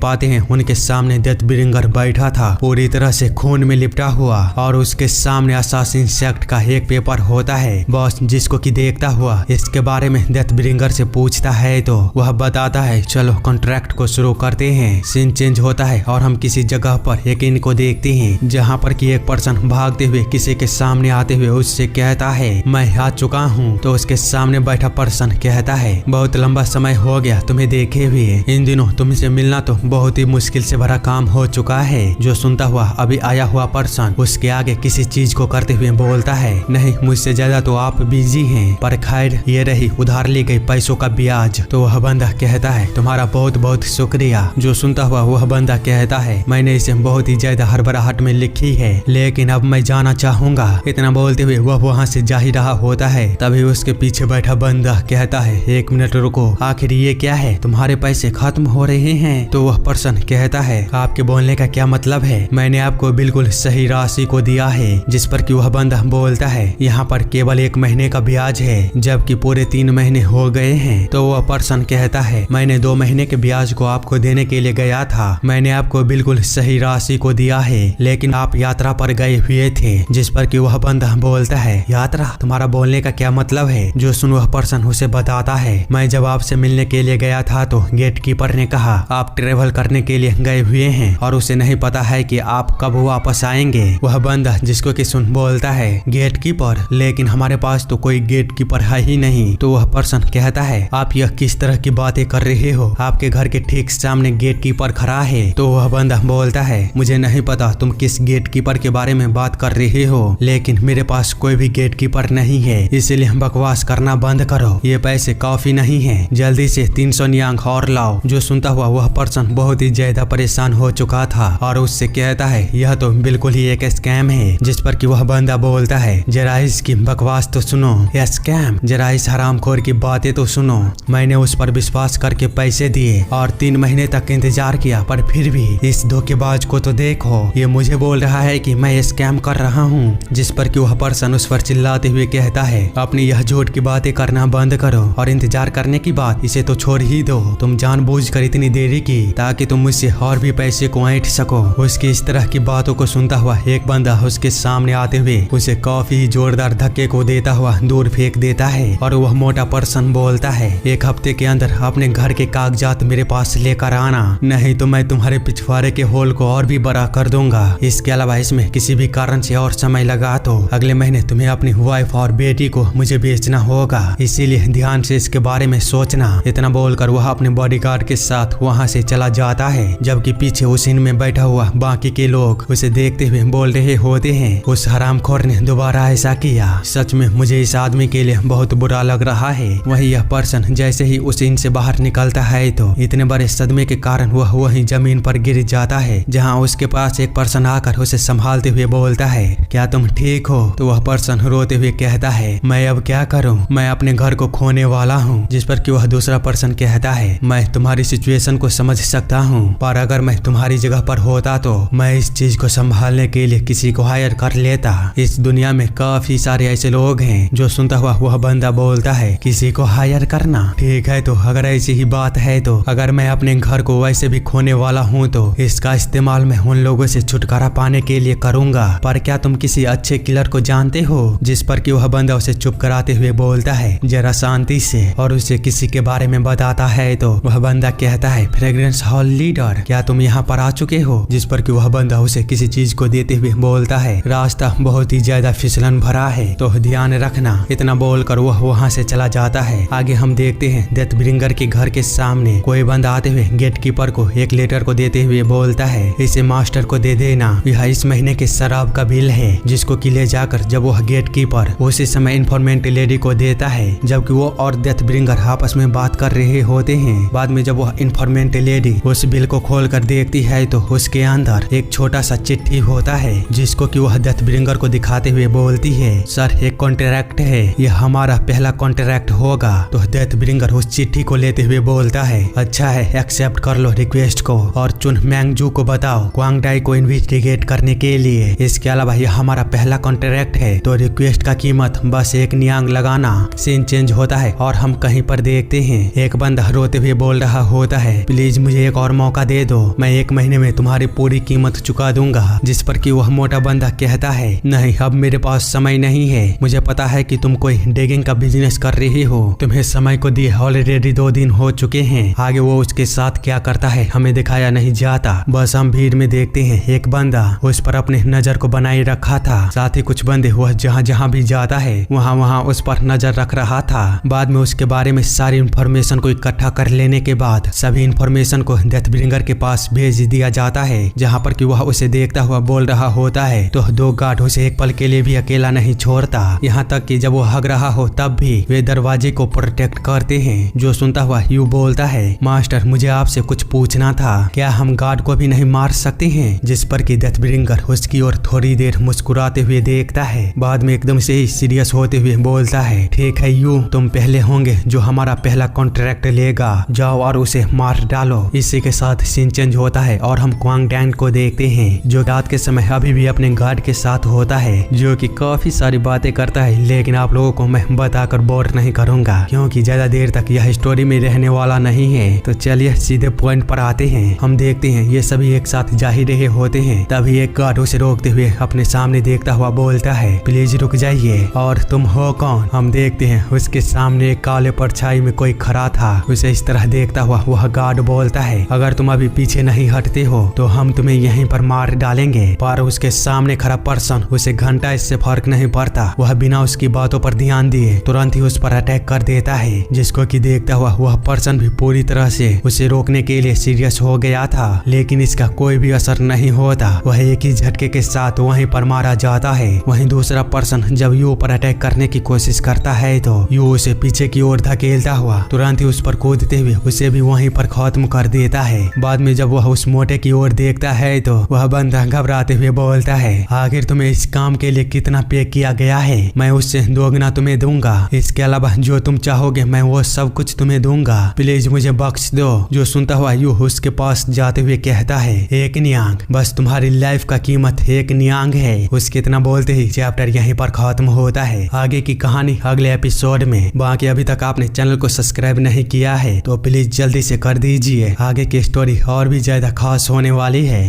पाते हैं उनके सामने डेथ ब्रिंगर बैठा था पूरी तरह से खून में लिपटा हुआ और उसके सामने असासिन सेक्ट का एक पेपर होता है। बॉस जिसको कि देखता हुआ इसके बारे में डेथ ब्रिंगर से पूछता है तो वह बताता है चलो कॉन्ट्रैक्ट को शुरू करते हैं। सीन चेंज होता है और हम किसी जगह पर एक इन को देखते हैं जहाँ पर कि एक पर्सन भागते हुए किसी के सामने आते हुए उससे कहता है मैं आ चुका हूँ। तो उसके सामने बैठा पर्सन कहता है बहुत लंबा समय हो गया तुम्हें देखे हुए, इन दिनों तुमसे मिलना तो बहुत ही मुश्किल से भरा काम हो चुका है। जो सुनता हुआ अभी आया हुआ पर्सन उसके आगे किसी चीज को करते हुए बोलता है नहीं मुझसे ज्यादा तो आप बिजी हैं, पर खैर ये रही उधार ली गई पैसों का ब्याज। तो वह बंदा कहता है तुम्हारा बहुत बहुत शुक्रिया। जो सुनता हुआ वह बंदा कहता है मैंने इसे बहुत ही ज्यादा हड़बड़ाहट में लिखी है, लेकिन अब मैं जाना चाहूंगा। इतना बोलते हुए वह वहाँ से जा ही रहा होता है। तभी उसके पीछे बैठा बंदा कहता है एक मिनट रुको, आखिर ये क्या है, तुम्हारे पैसे खत्म हो रहे हैं। तो वह पर्सन कहता है आपके बोलने का क्या मतलब है, मैंने आपको बिल्कुल सही राशि को दिया है। जिस पर कि वह बंदा बोलता है यहाँ पर केवल 1 महीने का ब्याज है, जबकि पूरे 3 महीने हो गए हैं। तो वह पर्सन कहता है मैंने 2 महीने के ब्याज को आपको देने के लिए गया था, मैंने आपको बिल्कुल सही राशि को दिया है, लेकिन आप यात्रा पर गए हुए थे। जिस पर कि वह बंदा बोलता है, यात्रा तुम्हारा बोलने का क्या मतलब है? जो सुन वह पर्सन उसे बताता है, मैं जब आपसे मिलने के लिए गया था तो गेट कीपर ने कहा आप ट्रेवल करने के लिए गए हुए हैं और उसे नहीं पता है कि आप कब वापस आएंगे। वह बंदा जिसको कि सुन बोलता है, गेट कीपर? लेकिन हमारे पास तो कोई गेट कीपर है ही नहीं। तो वह पर्सन कहता है, आप यह किस तरह की बातें कर रहे हो? आपके घर के ठीक सामने गेट कीपर खड़ा है। तो वह बंदा बोलता है, मुझे नहीं पता तुम किस गेट कीपर के बारे में बात कर रहे हो, लेकिन मेरे पास कोई भी गेट कीपर नहीं है, इसलिए बकवास करना बंद करो। ये पैसे काफी नहीं है, जल्दी से 300 नियांग और लाओ। जो सुनता हुआ वह पर्सन बहुत ही ज्यादा परेशान हो चुका था और उससे कहता है, यह तो बिल्कुल ही एक स्कैम है। जिस पर कि वह बंदा बोलता है, जरा इसकी बकवास तो सुनो। यह स्कैम? जरा इस हरामखोर की बातें तो सुनो। मैंने उस पर विश्वास करके पैसे दिए और 3 महीने तक इंतजार किया, पर फिर भी इस धोखेबाज को तो देखो, ये मुझे बोल रहा है कि मैं स्कैम कर रहा हूँ। जिस पर कि वह पर्सन उस पर चिल्लाते हुए कहता है, अपनी यह झूठ की बातें करना बंद करो और इंतजार करने की बात इसे तो छोड़ ही दो। तुम जानबूझकर इतनी देरी की ताकि तुम मुझसे और भी पैसे को ऐंठ सको। उसकी इस तरह की बातों को सुनता हुआ एक बंदा उसके सामने आते हुए उसे काफी जोरदार धक्के को देता हुआ दूर फेंक देता है और वह मोटा पर्सन बोलता है, 1 हफ्ते के अंदर अपने घर के कागजात मेरे पास लेकर आना, नहीं तो मैं तुम्हारे पिछवाड़े के होल को और भी बड़ा कर दूंगा। इसके अलावा इसमें किसी भी कारण से और समय लगा तो अगले महीने तुम्हें अपनी वाइफ और बेटी को मुझे बेचना होगा, इसीलिए ध्यान से इसके बारे में सोचना। इतना बोलकर वह अपने बॉडीगार्ड के साथ वहां से चला जाता है, जबकि पीछे उस इन में बैठा हुआ बाकी के लोग उसे देखते हुए बोल रहे होते हैं, उस हरामखोर ने दोबारा ऐसा किया। सच में मुझे इस आदमी के लिए बहुत बुरा लग रहा है। वही यह पर्सन जैसे ही उस इन से बाहर निकलता है तो इतने बड़े सदमे के कारण वह वही जमीन पर गिर जाता है, जहाँ उसके पास एक पर्सन आकर उसे संभालते हुए बोलता है, क्या तुम ठीक हो? तो वह पर्सन रोते हुए कहता है, मैं अब क्या करूं? मैं अपने घर को खोने वाला हूं। जिस पर कि वह दूसरा पर्सन कहता है, मैं तुम्हारी सिचुएशन को समझ सकता हूं, पर अगर मैं तुम्हारी जगह पर होता तो मैं इस चीज को संभालने के लिए किसी को हायर कर लेता। इस दुनिया में काफी सारे ऐसे लोग हैं। जो सुनता हुआ वह बंदा बोलता है, किसी को हायर करना? ठीक है, तो अगर ऐसी ही बात है तो अगर मैं अपने घर को वैसे भी खोने वाला हूँ तो इसका इस्तेमाल मैं उन लोगों से छुटकारा पाने के लिए करूंगा। पर क्या तुम किसी अच्छे किलर को जानते हो? जिस पर कि वह बंदा उसे चुप कराते हुए बोलता है, जरा शांति से, और उसे किसी के बारे में बताता है तो वह बंदा कहता है, फ्रेग्रेंस हॉल लीडर, क्या तुम यहाँ पर आ चुके हो? जिस पर कि वह बंदा उसे किसी चीज को देते हुए बोलता है, रास्ता बहुत ही ज्यादा फिसलन भरा है तो ध्यान रखना। इतना बोलकर वह वहाँ से चला जाता है। आगे हम देखते हैं डेथ ब्रिंगर के घर के सामने कोई बंदा आते हुए गेट कीपर को एक लेटर को देते हुए बोलता है, इसे मास्टर को दे देना, यह इस महीने के शराब का बिल है। जिसको कि ले जाकर जब वह गेट कीपर उसी समय इन्फॉर्मेंट लेडी को देता है, जबकि वो और डेथ ब्रिंगर आपस में बात कर रहे होते हैं। बाद में जब वह इन्फॉर्मेंट लेडी उस बिल को खोल कर देखती है तो उसके अंदर एक छोटा सा चिट्ठी होता है, जिसको कि वह डेथ ब्रिंगर को दिखाते हुए बोलती है, सर एक कॉन्ट्रैक्ट है, यह हमारा पहला कॉन्ट्रैक्ट होगा। तो डेथ ब्रिंगर उस चिट्ठी को लेते हुए बोलता है, अच्छा है, एक्सेप्ट कर लो रिक्वेस्ट को और चुन मैंगजू को बताओ क्वांगडाई को इन्वेस्टिगेट करने के लिए। इसके अलावा यह हमारा पहला कॉन्ट्रैक्ट है तो रिक्वेस्ट का कीमत बस 1 नियांग लगाना। सीन चेंज होता है और हम कहीं पर देखते हैं एक बंदा रोते हुए बोल रहा होता है, प्लीज मुझे एक और मौका दे दो, मैं 1 महीने में तुम्हारी पूरी कीमत चुका दूंगा। जिस पर कि वह मोटा बंदा कहता है, नहीं अब मेरे पास समय नहीं है, मुझे पता है कि तुम कोई डिगिंग का बिजनेस कर रही हो, तुम्हें समय को दिए ऑलरेडी 2 दिन हो चुके हैं। आगे वो उसके साथ क्या करता है हमें दिखाया नहीं जाता, बस हम भीड़ में देखते हैं एक बंदा उस पर अपने नजर को बनाए रखा था। साथ ही कुछ बंदे वह जहाँ जहाँ भी जाता है वहाँ उस पर नजर रख रहा था। बाद में उसके बारे में सारी इंफॉर्मेशन को इकट्ठा कर लेने के बाद सभी इंफॉर्मेशन को डेथ ब्रिंगर के पास भेज दिया जाता है, जहाँ पर कि वह उसे देखता हुआ बोल रहा होता है तो 2 गार्ड उसे एक पल के लिए भी अकेला नहीं छोड़ता। यहाँ तक कि जब वो हग रहा हो तब भी वे दरवाजे को प्रोटेक्ट करते हैं। जो सुनता हुआ यू बोलता है, मास्टर मुझे आपसे कुछ पूछना था, क्या हम गार्ड को भी नहीं मार सकते हैं? जिस पर कि डेथ ब्रिंगर उसकी ओर थोड़ी देर मुस्कुराते हुए देखता है, बाद में एकदम से ही सीरियस होते हुए बोलता है, ठीक है यू, तुम पहले होंगे जो हमारा पहला कॉन्ट्रैक्ट लेगा, जाओ और उसे मार डालो। इसी के साथ सीन चेंज होता है और हम क्वांगडाई को देखते हैं जो रात के समय अभी भी अपने गार्ड के साथ होता है, जो कि काफी सारी बातें करता है, लेकिन आप लोगों को मैं बताकर बोर नहीं करूंगा क्योंकि ज्यादा देर तक यह स्टोरी में रहने वाला नहीं है। तो चलिए सीधे पॉइंट पर आते हैं। हम देखते हैं ये सभी एक साथ जा ही रहे होते हैं, तभी एक गार्ड उसे रोकते हुए अपने सामने देखता हुआ हुआ बोलता है प्लीज रुक जाइए, और तुम हो कौन? हम देखते हैं उसके सामने एक काले परछाई में कोई खड़ा था। उसे इस तरह देखता हुआ वह गार्ड बोलता है अगर तुम अभी पीछे नहीं हटते हो तो हम तुम्हें यहीं पर मार डालेंगे। पर उसके सामने खड़ा पर्सन उसे घंटा इससे फर्क नहीं पड़ता। वह बिना उसकी बातों पर ध्यान दिए तुरंत ही उस पर अटैक कर देता है, जिसको कि देखता हुआ वह पर्सन भी पूरी तरह से उसे रोकने के लिए सीरियस हो गया था, लेकिन इसका कोई भी असर नहीं होता। वह एक ही झटके के साथ वहीं पर मारा जाता है। वहीं दूसरा पर्सन जब यू पर अटैक करने की कोशिश करता है तो यू उसे पीछे की ओर धकेलता हुआ तुरंत ही उस पर कूदते हुए उसे भी वहीं पर खत्म कर देता है। बाद में जब वह उस मोटे की ओर देखता है तो वह बंदा घबराते हुए बोलता है आखिर तुम्हें इस काम के लिए कितना पे किया गया है? मैं उससे दोगुना तुम्हें दूंगा। इसके अलावा जो तुम चाहोगे मैं वो सब कुछ तुम्हें दूंगा। प्लीज मुझे बख्श दो। जो सुनता हुआ यू उसके पास जाते हुए कहता है एक नियांग, बस तुम्हारी लाइफ का कीमत एक नियांग है। उसके इतना बोलते ही चैप्टर यहीं पर खत्म होता है। आगे की कहानी अगले एपिसोड में। बाकी अभी तक आपने चैनल को सब्सक्राइब नहीं किया है तो प्लीज जल्दी से कर दीजिए। आगे की स्टोरी और भी ज्यादा खास होने वाली है।